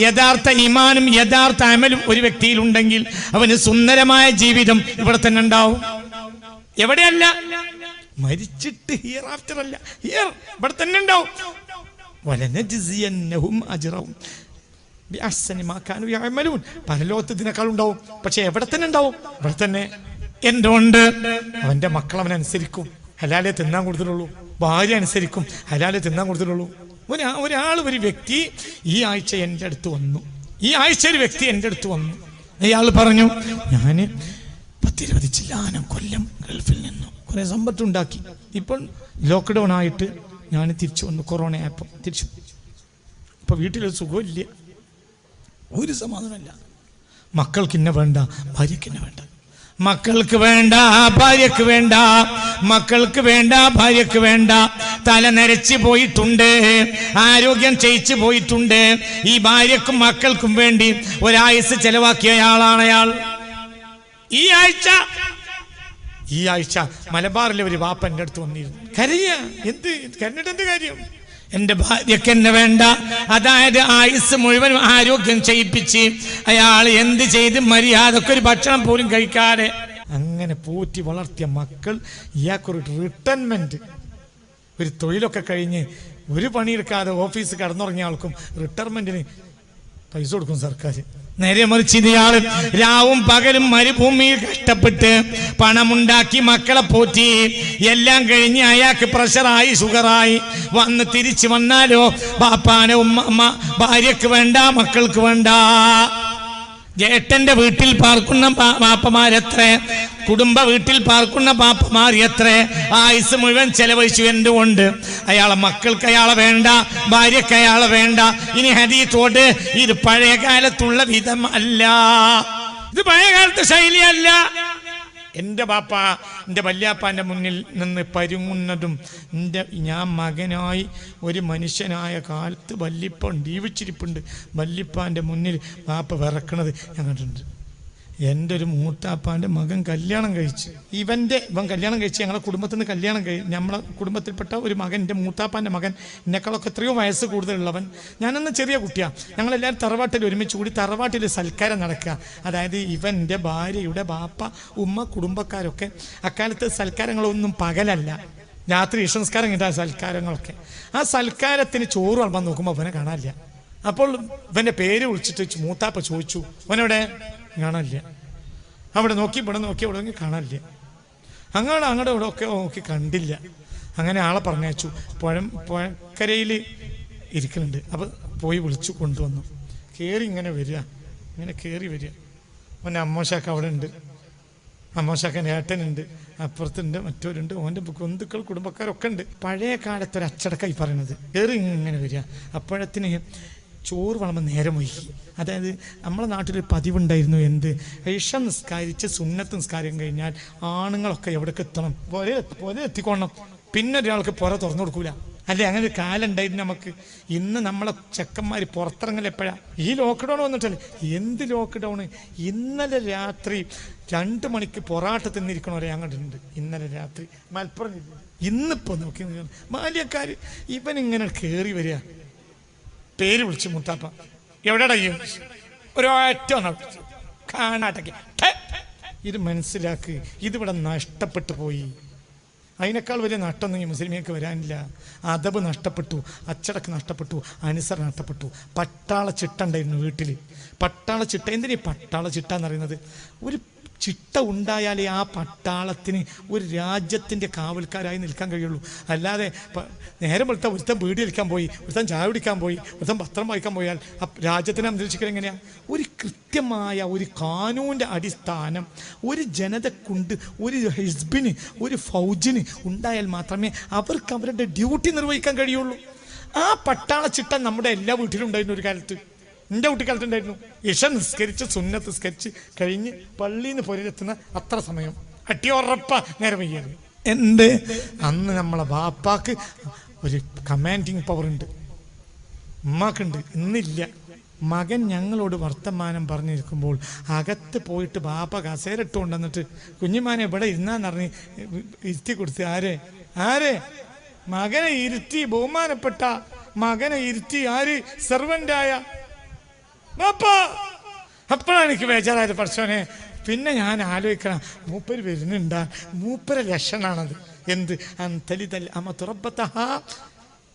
യഥാർത്ഥ ഈമാനും യഥാർത്ഥ അമലും ഒരു വ്യക്തിയിൽ ഉണ്ടെങ്കിൽ അവന് സുന്ദരമായ ജീവിതം ഇവിടെ തന്നെ ഉണ്ടാവും. എവിടെയല്ല, മരിച്ചിട്ട് ഹിയർ ആഫ്റ്റർ അല്ല, ഹിയർ ഇവിടെ തന്നെ ഉണ്ടാവും. വലനജ്സിയന്നഹും അജ്റഹും ബിഅഹ്സനി മാ കാനൂ യഅമലൂൻ. പരലോകത്ത് ഇതിനേക്കാൾ ഉണ്ടാവും. പക്ഷെ എവിടെ തന്നെ ഉണ്ടാവും, ഇവിടെ തന്നെ. എന്തുകൊണ്ട്? അവന്റെ മക്കൾ അവനനുസരിക്കും, ഹലാലെ തിന്നാൻ കൊടുത്തിട്ടുള്ളൂ. ഭാര്യ അനുസരിക്കും, ഹലാലെ തിന്നാൻ കൊടുത്തിട്ടുള്ളൂ. ഒരു വ്യക്തി ഈ ആഴ്ച എൻ്റെ അടുത്ത് വന്നു. ഈ ആഴ്ച ഒരു വ്യക്തി എൻ്റെ അടുത്ത് വന്നു. അയാൾ പറഞ്ഞു, ഞാൻ 10-20 ചില്ലാനം കൊല്ലം ഗൾഫിൽ നിന്നു കുറെ സമ്പത്തുണ്ടാക്കി. ഇപ്പോൾ ലോക്ക്ഡൗൺ ആയിട്ട് ഞാൻ തിരിച്ചു വന്നു. കൊറോണ ആയപ്പോൾ തിരിച്ചു. ഇപ്പൊ വീട്ടിലൊരു സുഖമില്ല, ഒരു സമാധാനമില്ല. മക്കൾക്ക് ഇന്ന വേണ്ട, ഭാര്യക്ക് ഇന്ന വേണ്ട. മക്കൾക്ക് വേണ്ട, ഭാര്യക്ക് വേണ്ട. മക്കൾക്ക് വേണ്ട, ഭാര്യക്ക് വേണ്ട. തല നരച്ചു പോയിട്ടുണ്ട്, ആരോഗ്യം ക്ഷയിച്ചു പോയിട്ടുണ്ട്. ഈ ഭാര്യക്കും മക്കൾക്കും വേണ്ടി ഒരായുസ് ചെലവാക്കിയ ആളാണ് അയാൾ. ഈ ആഴ്ച മലബാറിലെ ഒരു വാപ്പ എൻ്റെ അടുത്ത് വന്നിരുന്നു. കരഞ്ഞിട്ട് എന്ത് കാര്യം? എന്റെ ഭാര്യക്ക് എന്നെ വേണ്ട. അതായത് ആയുസ് മുഴുവൻ ആരോഗ്യം ചെയ്യിപ്പിച്ച് അയാൾ എന്ത് ചെയ്ത് മര്യാദക്ക് ഒരു ഭക്ഷണം പോലും കഴിക്കാതെ അങ്ങനെ പോറ്റി വളർത്തിയ മക്കൾ ഇയാൾക്കൊരു റിട്ടയർമെന്റ്, ഒരു തൊഴിലൊക്കെ കഴിഞ്ഞ് ഒരു പണിയെടുക്കാതെ ഓഫീസ് കടന്നുറങ്ങിയ ആൾക്കും റിട്ടയർമെന്റിന് പൈസ കൊടുക്കും സർക്കാർ. നേരെ മറിച്ച് ഇയാൾ രാവും പകലും മരുഭൂമിയിൽ കഷ്ടപ്പെട്ട് പണമുണ്ടാക്കി മക്കളെ പോറ്റി എല്ലാം കഴിഞ്ഞ് അയാൾക്ക് പ്രഷറായി, ഷുഗറായി വന്ന് തിരിച്ചു വന്നാലോ ബാപ്പാനെ ഭാര്യക്ക് വേണ്ട, മക്കൾക്ക് വേണ്ട. ജേട്ടന്റെ വീട്ടിൽ പാർക്കുന്ന ബാപ്പമാരെത്ര, കുടുംബ വീട്ടിൽ പാർക്കുന്ന ബാപ്പമാർ എത്ര ആയുസ് മുഴുവൻ ചെലവഴിച്ചു. എന്തുകൊണ്ട്? അയാളെ മക്കൾക്ക് അയാളെ വേണ്ട, ഭാര്യക്ക് അയാളെ വേണ്ട. ഇനി ഹദീത്തോട് ഇത് പഴയ കാലത്തുള്ള വിധം അല്ല, ഇത് പഴയ കാലത്തെ ശൈലിയല്ല. എൻ്റെ ബാപ്പ എൻ്റെ വല്യാപ്പാൻ്റെ മുന്നിൽ നിന്ന് പരുങ്ങുന്നതും ഞാൻ മകനായി ഒരു മനുഷ്യനായ കാലത്ത് വല്യപ്പൻ ജീവിച്ചിരിപ്പുണ്ട്. വല്യപ്പാൻ്റെ മുന്നിൽ ബാപ്പ വിറക്കണത് ഞാൻ കണ്ടിട്ടുണ്ട്. എൻ്റെ ഒരു മൂത്താപ്പാൻ്റെ മകൻ കല്യാണം കഴിച്ച് ഇവൻ കല്യാണം കഴിച്ച് ഞങ്ങളെ കുടുംബത്തിൽ നിന്ന് കല്യാണം നമ്മളെ കുടുംബത്തിൽപ്പെട്ട ഒരു മകൻ, എൻ്റെ മൂത്താപ്പാൻ്റെ മകൻ, എന്നെക്കാളൊക്കെ എത്രയോ വയസ്സ് കൂടുതലുള്ളവൻ. ഞാനന്ന് ചെറിയ കുട്ടിയാണ്. ഞങ്ങളെല്ലാവരും തറവാട്ടിൽ ഒരുമിച്ച് കൂടി തറവാട്ടിൽ സൽക്കാരം നടക്കുക. അതായത് ഇവൻ്റെ ഭാര്യയുടെ ബാപ്പ, ഉമ്മ, കുടുംബക്കാരൊക്കെ. അക്കാലത്ത് സൽക്കാരങ്ങളൊന്നും പകലല്ല, രാത്രി ഇഷംസ്കാരം കിട്ടാൻ സൽക്കാരങ്ങളൊക്കെ. ആ സൽക്കാരത്തിന് ചോറ് വളർത്താൻ നോക്കുമ്പോൾ അവനെ കാണാനില്ല. അപ്പോൾ ഇവൻ്റെ പേര് വിളിച്ചിട്ട് മൂത്താപ്പ ചോദിച്ചു, അവനവിടെ കാണാനില്ല. അവിടെ നോക്കി ഇവിടെ നോക്കി ഇവിടെ നോക്കി കാണാനില്ല. അങ്ങോട്ട് ഇവിടെ ഒക്കെ നോക്കി കണ്ടില്ല. അങ്ങനെ ആളെ പറഞ്ഞയച്ചു. പുഴക്കരയിൽ ഇരിക്കുന്നുണ്ട്. അപ്പോൾ പോയി വിളിച്ചു കൊണ്ടുവന്നു. ഇങ്ങനെ കയറി വരിക. അവൻ്റെ അമ്മോശാക്ക അവിടെ ഉണ്ട്, അമ്മോശാക്കൻ്റെ ഏട്ടനുണ്ട്, അപ്പുറത്തുണ്ട്, മറ്റവരുണ്ട്, ഓൻ്റെ ബന്ധുക്കൾ, കുടുംബക്കാരൊക്കെ ഉണ്ട്. പഴയ കാലത്തൊരു അച്ചടക്കായി പറയുന്നത്. ഇങ്ങനെ വരിക. അപ്പോഴത്തിന് ചോറ് വളർന്ന് നേരം വൈകി. അതായത് നമ്മളെ നാട്ടിലൊരു പതിവുണ്ടായിരുന്നു, എന്ത്, ഇഷ നിസ്കാരിച്ച് സുന്നത്ത് നിസ്കാരം കഴിഞ്ഞാൽ ആണുങ്ങളൊക്കെ എവിടേക്ക് എത്തണം, പോലെ എത്തിക്കൊള്ളണം. പിന്നെ ഒരാൾക്ക് പുറ തുറന്നു കൊടുക്കൂല, അല്ലേ? അങ്ങനെ ഒരു കാലം ഉണ്ടായിരുന്നു നമുക്ക്. ഇന്ന് നമ്മളെ ചെക്കന്മാർ പുറത്തിറങ്ങൽ എപ്പോഴാണ്? ഈ ലോക്ക്ഡൗൺ വന്നിട്ടല്ലേ. എന്ത് ലോക്ക്ഡൗണ്? ഇന്നലെ രാത്രി 2 മണിക്ക് പൊറാട്ട തിന്നിരിക്കണവരെ അങ്ങോട്ടുണ്ട്. ഇന്നലെ രാത്രി മലപ്പുറം. ഇന്നിപ്പോൾ നോക്കി ബാല്യക്കാർ ഇവനിങ്ങനെ കയറി വരിക. പേര് വിളിച്ച് മുത്താപ്പ, എവിടെടാ ഒരൊറ്റ കാണാട്ടൊക്കെ. ഇത് മനസ്സിലാക്ക്, ഇതിവിടെ നഷ്ടപ്പെട്ടു പോയി. അതിനേക്കാൾ വലിയ നഷ്ടമൊന്നും ഈ മുസ്ലിമിയൊക്കെ വരാനില്ല. അദബ് നഷ്ടപ്പെട്ടു, അച്ചടക്ക് നഷ്ടപ്പെട്ടു, അനുസരണം നഷ്ടപ്പെട്ടു. പട്ടാള ചിട്ട ഉണ്ടായിരുന്നു വീട്ടിൽ. പട്ടാള ചിട്ട. എന്തിനാ ഈ പട്ടാള ചിട്ട എന്ന് പറയുന്നത്? ഒരു ചിട്ട ഉണ്ടായാലേ ആ പട്ടാളത്തിന് ഒരു രാജ്യത്തിൻ്റെ കാവൽക്കാരായി നിൽക്കാൻ കഴിയുള്ളൂ. അല്ലാതെ നേരം വെളുത്ത ഒരുത്തൻ വീട് വലിക്കാൻ പോയി, ഒരുത്തൻ ചായ കുടിക്കാൻ പോയി, ഒരുത്തൻ പത്രം വായിക്കാൻ പോയാൽ ആ രാജ്യത്തിനെ സംരക്ഷിക്കാൻ എങ്ങനെയാണ്? ഒരു കൃത്യമായ ഒരു കാനൂൻ്റെ അടിസ്ഥാനം ഒരു ജനതക്കുണ്ട്, ഒരു ഹിസ്ബിന്, ഒരു ഫൗജിന് ഉണ്ടായാൽ മാത്രമേ അവർക്ക് അവരുടെ ഡ്യൂട്ടി നിർവഹിക്കാൻ കഴിയുള്ളൂ. ആ പട്ടാള ചിട്ട നമ്മുടെ എല്ലാ വീട്ടിലും ഉണ്ടായിരുന്നു ഒരു കാലത്ത്. എൻ്റെ കുട്ടിക്കാലത്തുണ്ടായിരുന്നു. ഇഷ നിസ്കരിച്ച് സുന്നത്ത് നിസ്കരിച്ച് കഴിഞ്ഞ് പള്ളിയിൽ നിന്ന് പോരെത്തുന്ന അത്ര സമയം അട്ടിയുറപ്പ നേരം വയ്യായിരുന്നു. എന്ത്? അന്ന് നമ്മളെ ബാപ്പാക്ക് ഒരു കമാൻഡിങ് പവർ ഉണ്ട്, ഉമ്മാക്കുണ്ട്, ഇന്നില്ല. മകൻ ഞങ്ങളോട് വർത്തമാനം പറഞ്ഞിരിക്കുമ്പോൾ അകത്ത് പോയിട്ട് ബാപ്പ കസേരട്ട് കൊണ്ടുവന്നിട്ട് കുഞ്ഞുമാനെ ഇവിടെ ഇരുന്നാന്ന് പറഞ്ഞ് ഇരുത്തി കൊടുത്ത്. ആരെ മകനെ ഇരുത്തി, ബഹുമാനപ്പെട്ട മകനെ ഇരുത്തി. ആര്? സെർവൻ്റായ ബാപ്പാ. അപ്പോഴാണ് എനിക്ക് ബേജാറായത്, പഠിച്ചോനെ. പിന്നെ ഞാൻ ആലോചിക്കണം, മൂപ്പര് വരുന്നുണ്ടാ, മൂപ്പര ലക്ഷണാണത്. എന്ത്? അന്തലിതൽ അമതുറബതഹ,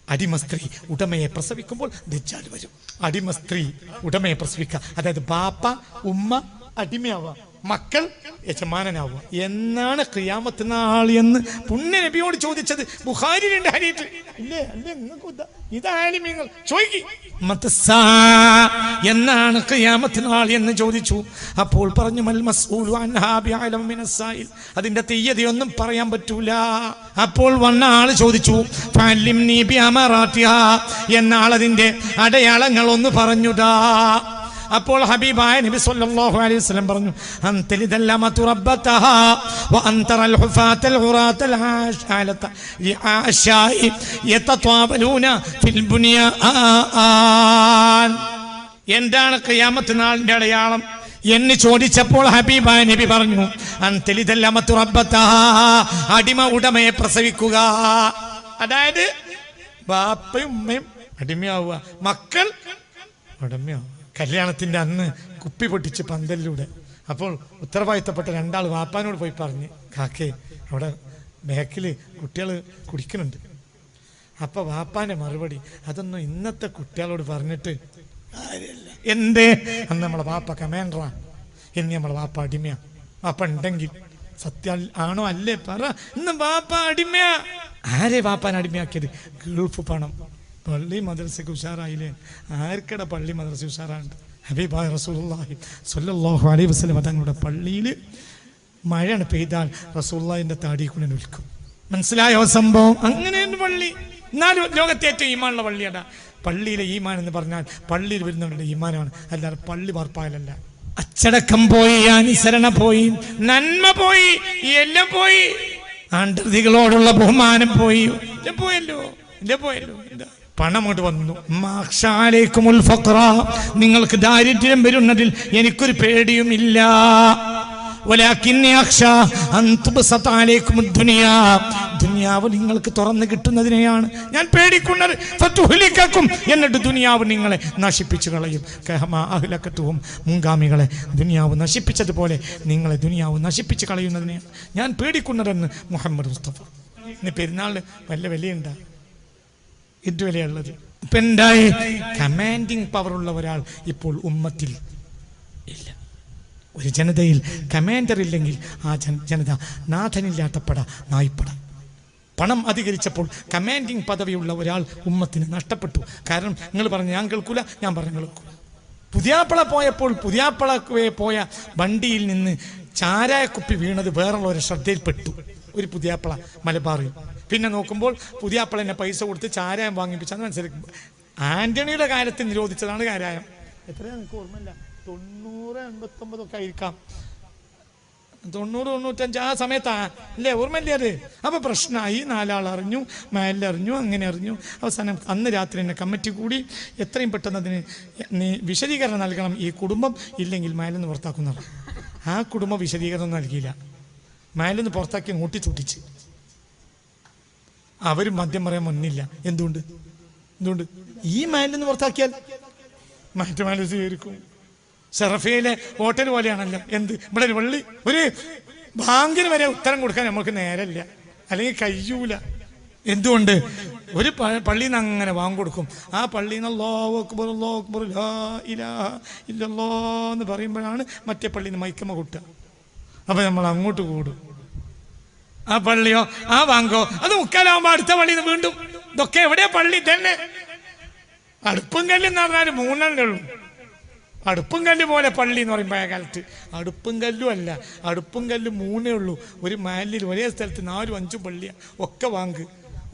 അടിമ സ്ത്രീ ഉടമയെ പ്രസവിക്കുമ്പോൾ ദജ്ജാൽ വരും. അടിമ സ്ത്രീ ഉടമയെ പ്രസവിക്കുക, അതായത് ബാപ്പ ഉമ്മ അടിമയാവുക, മക്കൾ യജമാനനാവുക എന്നാണ് ഖിയാമത്ത് നാൾ എന്ന് പുണ്യ നബിയോട് ചോദിച്ചത്. ബുഖാരിയിലുണ്ട് ഹദീസ്. ഇല്ലേ? അല്ലേ? നിങ്ങൾക്ക് ഇതാലിമീങ്ങൾ ചോദിക്കും എന്നാണ് ഖിയാമത്ത് നാൾ എന്ന് ചോദിച്ചു. അപ്പോൾ പറഞ്ഞു, മൽ മസ്ഊലു അൻഹാ ബിഅലം മിനസ് സായിൽ, അതിന്റെ തീയതിയൊന്നും പറയാൻ പറ്റൂല. അപ്പോൾ വന്ന ആള് ചോദിച്ചു, ഫഅല്ലിംനി ബിഅമറാത്തിഹാ, എന്നാൾ അതിന്റെ അടയാളങ്ങൾ ഒന്ന് പറഞ്ഞുടാ. അപ്പോൾ ഹബീബായ നബി സല്ലല്ലാഹു അലൈഹി വസല്ലം പറഞ്ഞു, അൻതലിദൽ അമതു റബ്ബതഹാ വഅൻതറൽ ഹുഫാതൽ ഉറാതൽ ആശാലത ലിആശായി യതത്വാബലൂന ഫിൽ ബുനിയാൻ. എന്താണ് ഖിയാമത്ത് നാളിന്റെ അടയാളം എന്ന് ചോദിച്ചപ്പോൾ ഹബീബായ നബി പറഞ്ഞു, അൻതലിദൽ അമതു റബ്ബതഹാ, അടിമ ഉടമയെ പ്രസവിക്കുക. അതായത് ബാപ്പയും ഉമ്മയും അടിമയാവുക, മക്കൾ ഉടമയാവുക. കല്യാണത്തിന്റെ അന്ന് കുപ്പി പൊട്ടിച്ച് പന്തലിലൂടെ. അപ്പോൾ ഉത്തരവാദിത്തപ്പെട്ട രണ്ടാൾ വാപ്പാനോട് പോയി പറഞ്ഞ്, കാക്കേ അവിടെ ബാക്കിൽ കുട്ടികൾ കുടിക്കുന്നുണ്ട്. അപ്പൊ വാപ്പാന്റെ മറുപടി, അതൊന്നും ഇന്നത്തെ കുട്ടികളോട് പറഞ്ഞിട്ട് കാര്യമില്ല. എന്തേ? അന്ന് നമ്മളെ വാപ്പ കമാൻഡറാണ്, ഇനി നമ്മളെ വാപ്പ അടിമയാ. വാപ്പ ഉണ്ടെങ്കിൽ സത്യം ആണോ അല്ലേ പറ. ഇന്ന് വാപ്പ അടിമയാ. ആരെ വാപ്പാൻ അടിമയാക്കിയത്? ഗൾഫ് പണം. പള്ളി മദ്രസക്ക് ഉഷാറായില്ലേ? ആർക്കട പള്ളി മദ്രസ ഉഷാറാണ്ട്? ഹബീബായ റസൂലുള്ളാഹി സ്വല്ലല്ലാഹു അലൈഹി വസല്ലം തങ്ങളുടെ പള്ളിയിൽ മഴയാണ് പെയ്താൽ റസൂലുള്ളാഹിന്റെ താടി കൊണ്ട് നിൽക്കും. മനസ്സിലായോ സംഭവം? അങ്ങനെയാണ് പള്ളി. എന്നാലും ലോകത്തെ ഏറ്റവും ഈമാനുള്ള പള്ളിയാടാ. പള്ളിയിലെ ഈമാൻ എന്ന് പറഞ്ഞാൽ പള്ളിയിൽ വരുന്നവരുടെ ഈമാനാണ്, അല്ലാതെ പള്ളി വാർപ്പായലല്ല. അച്ചടക്കം പോയി, അനുസരണ പോയി, നന്മ പോയി, എല്ലാം പോയി. ആണ്ടതികളോടുള്ള ബഹുമാനം പോയി. പോയല്ലോ, പോയല്ലോ. പണം അങ്ങോട്ട് വന്നു. നിങ്ങൾക്ക് ദാരിദ്ര്യം വരുന്നതിൽ എനിക്കൊരു പേടിയുമില്ല. ദുനിയാവ് നിങ്ങൾക്ക് തുറന്നു കിട്ടുന്നതിനെയാണ് ഞാൻ പേടിക്കുന്നത്. എന്നിട്ട് ദുനിയാവ് നിങ്ങളെ നശിപ്പിച്ചു കളയും. മുൻഗാമികളെ ദുനിയാവ് നശിപ്പിച്ചതുപോലെ നിങ്ങളെ ദുനിയാവ് നശിപ്പിച്ചു കളയുന്നതിനെയാണ് ഞാൻ പേടിക്കുന്നതെന്ന് മുഹമ്മദ് മുസ്തഫ. ഇന്ന് പെരുന്നാളിന് വല്ല വിലയുണ്ടാ? ഇത് വിലയുള്ളത്. ഇപ്പൊ എന്തായി? കമാൻഡിങ് പവർ ഉള്ള ഒരാൾ ഇപ്പോൾ ഉമ്മത്തിൽ ഇല്ല. ഒരു ജനതയിൽ കമാൻഡർ ഇല്ലെങ്കിൽ ആ ജനത നാഥനില്ലാത്ത പട, നായ്പട. പണം അധികരിച്ചപ്പോൾ കമാൻഡിങ് പദവിയുള്ള ഒരാൾ ഉമ്മത്തിന് നഷ്ടപ്പെട്ടു. കാരണം നിങ്ങൾ പറഞ്ഞു ഞാൻ കേൾക്കൂല, ഞാൻ പറഞ്ഞു കേൾക്കൂല. പുതിയാപ്പള പോയപ്പോൾ പുതിയാപ്പള പോയ വണ്ടിയിൽ നിന്ന് ചാരായക്കുപ്പി വീണത് വേറുള്ളവരെ ശ്രദ്ധയിൽപ്പെട്ടു. ഒരു പുതിയാപ്പള മലബാറിൽ. പിന്നെ നോക്കുമ്പോൾ പുതിയാപ്പളനെ പൈസ കൊടുത്ത് ചാരായം വാങ്ങിപ്പിച്ചാന്ന് മനസ്സിലാക്കും. ആന്റണിയുടെ കാലത്ത് നിരോധിച്ചതാണ് ചാരായം. എത്രയാ എനിക്ക് ഓർമ്മയില്ല, 90-89 ഒക്കെ ആയിരിക്കാം. 90-95 ആ സമയത്താ അല്ലേ? ഓർമ്മയില്ലേ അത്? അപ്പൊ പ്രശ്നമായി. 4 ആൾ അറിഞ്ഞു, മേലറിഞ്ഞു, അങ്ങനെ അറിഞ്ഞു. അവസാനം അന്ന് രാത്രി തന്നെ കമ്മിറ്റി കൂടി എത്രയും പെട്ടെന്ന് അതിന് നീ വിശദീകരണം നൽകണം, ഈ കുടുംബം ഇല്ലെങ്കിൽ മേലെന്ന് പുറത്താക്കുന്നതാണ്. ആ കുടുംബം വിശദീകരണം നൽകിയില്ല. മേലെന്ന് പുറത്താക്കി അങ്ങോട്ടി ചൂട്ടിച്ച്. അവരും മദ്യം പറയാൻ മുന്നില്ല. എന്തുകൊണ്ട്? ഈ മേലെന്ന് പുറത്താക്കിയാൽ മാറ്റമാല സ്വീകരിക്കും. ഷറഫയിലെ ഹോട്ടൽ പോലെയാണല്ലോ. എന്ത് ഇവിടെ ഒരു പള്ളി, ഒരു ബാങ്കിന് വരെ ഉത്തരം കൊടുക്കാൻ നമുക്ക് നേരമില്ല, അല്ലെങ്കിൽ കഴിയൂല. എന്തുകൊണ്ട്? ഒരു പള്ളിയിൽ നിന്ന് അങ്ങനെ വാങ്ങി കൊടുക്കും. ആ പള്ളിയിൽ നിന്ന് അല്ലാഹു അക്ബർ അല്ലാഹു അക്ബർ ലാ ഇലാഹ ഇല്ലല്ലാഹ് എന്ന് പറയുമ്പോഴാണ് മറ്റേ പള്ളിയിൽ നിന്ന് മൈക്കമ്മ കൂട്ടുക. അപ്പൊ നമ്മൾ അങ്ങോട്ട് കൂടും. ആ പള്ളിയോ ആ വാങ്കോ അത് മുക്കാലാവുമ്പോ അടുത്ത പള്ളിയിൽ നിന്ന് വീണ്ടും. ഇതൊക്കെ എവിടെയാ പള്ളി തന്നെ? അടുപ്പും കല്ല് എന്ന് പറഞ്ഞാൽ 3 ഉള്ളൂ. അടുപ്പും കല്ല് പോലെ പള്ളി എന്ന് പറയുമ്പോൾ ആ കാലത്ത് അടുപ്പും കല്ലും അല്ല, അടുപ്പും കല്ല് 3 ഉള്ളൂ. ഒരു മാലിൽ ഒരേ സ്ഥലത്ത് 4-5 പള്ളിയാണ്. ഒക്കെ വാങ്ക്.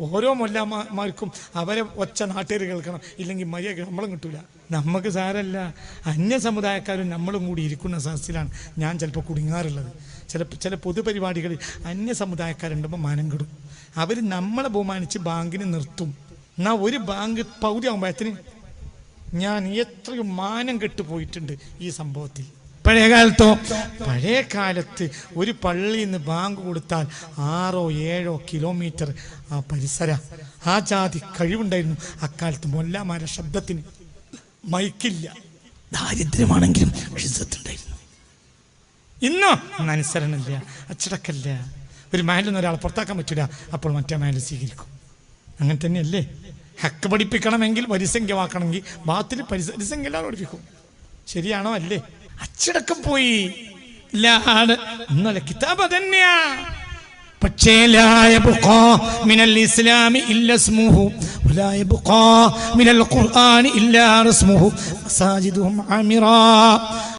ഓരോ മൊല്ലാമാർക്കും അവരെ ഒച്ച നാട്ടുകാർ കേൾക്കണം, ഇല്ലെങ്കിൽ മര്യാദ നമ്മളും കിട്ടൂല. നമുക്ക് സാരല്ല, അന്യ സമുദായക്കാരും നമ്മളും കൂടി ഇരിക്കുന്ന സദസ്സിലാണ് ഞാൻ ചിലപ്പോൾ കുടുങ്ങാറുള്ളത്. ചില പൊതുപരിപാടികളിൽ അന്യ സമുദായക്കാരുണ്ടുമ്പോൾ മാനം കെടും. അവർ നമ്മളെ ബഹുമാനിച്ച് ബാങ്കിന് നിർത്തും. എന്നാൽ ഒരു ബാങ്ക് പൗതി ആകുമ്പോഴത്തിന് ഞാൻ എത്രയോ മാനം കെട്ടുപോയിട്ടുണ്ട് ഈ സംഭവത്തിൽ. പഴയ കാലത്ത് ഒരു പള്ളിയിൽ നിന്ന് ബാങ്ക് കൊടുത്താൽ 6-7 കിലോമീറ്റർ ആ പരിസര ആ ജാതി കഴിവുണ്ടായിരുന്നു. അക്കാലത്ത് മൊല്ലാമാരുടെ ശബ്ദത്തിന് മൈക്കില്ല. ദാരിദ്ര്യമാണെങ്കിലും ഇസ്സത്തുണ്ടായിരുന്നു. ഇന്നോ അനുസരണമില്ല, അച്ചടക്കല്ല. ഒരു മഹലിൽ നിന്ന് ഒരാളെ പുറത്താക്കാൻ പറ്റില്ല, അപ്പോൾ മറ്റേ മഹലിൽ സ്വീകരിക്കും. അങ്ങനെ തന്നെയല്ലേ? ഹക്ക് പഠിപ്പിക്കണമെങ്കിൽ വരിസംഖ്യമാക്കണമെങ്കിൽ ബാത്തിൽ പരിസംഖ്യ എല്ലാം പഠിപ്പിക്കും. ശരിയാണോ? അല്ലേ? അച്ചടക്കം പോയി. ഇന്നലെ കിതാബ് തന്നെയാ. പക്ഷേ ലാ യബ്ഖാ മിനൽ ഇസ്ലാമി ഇല്ലാ ഇസ്മുഹു വലാ യബ്ഖാ മിനൽ ഖുർആനി ഇല്ലാ റസ്മുഹു മസാജിദുഹും ആമിറാ.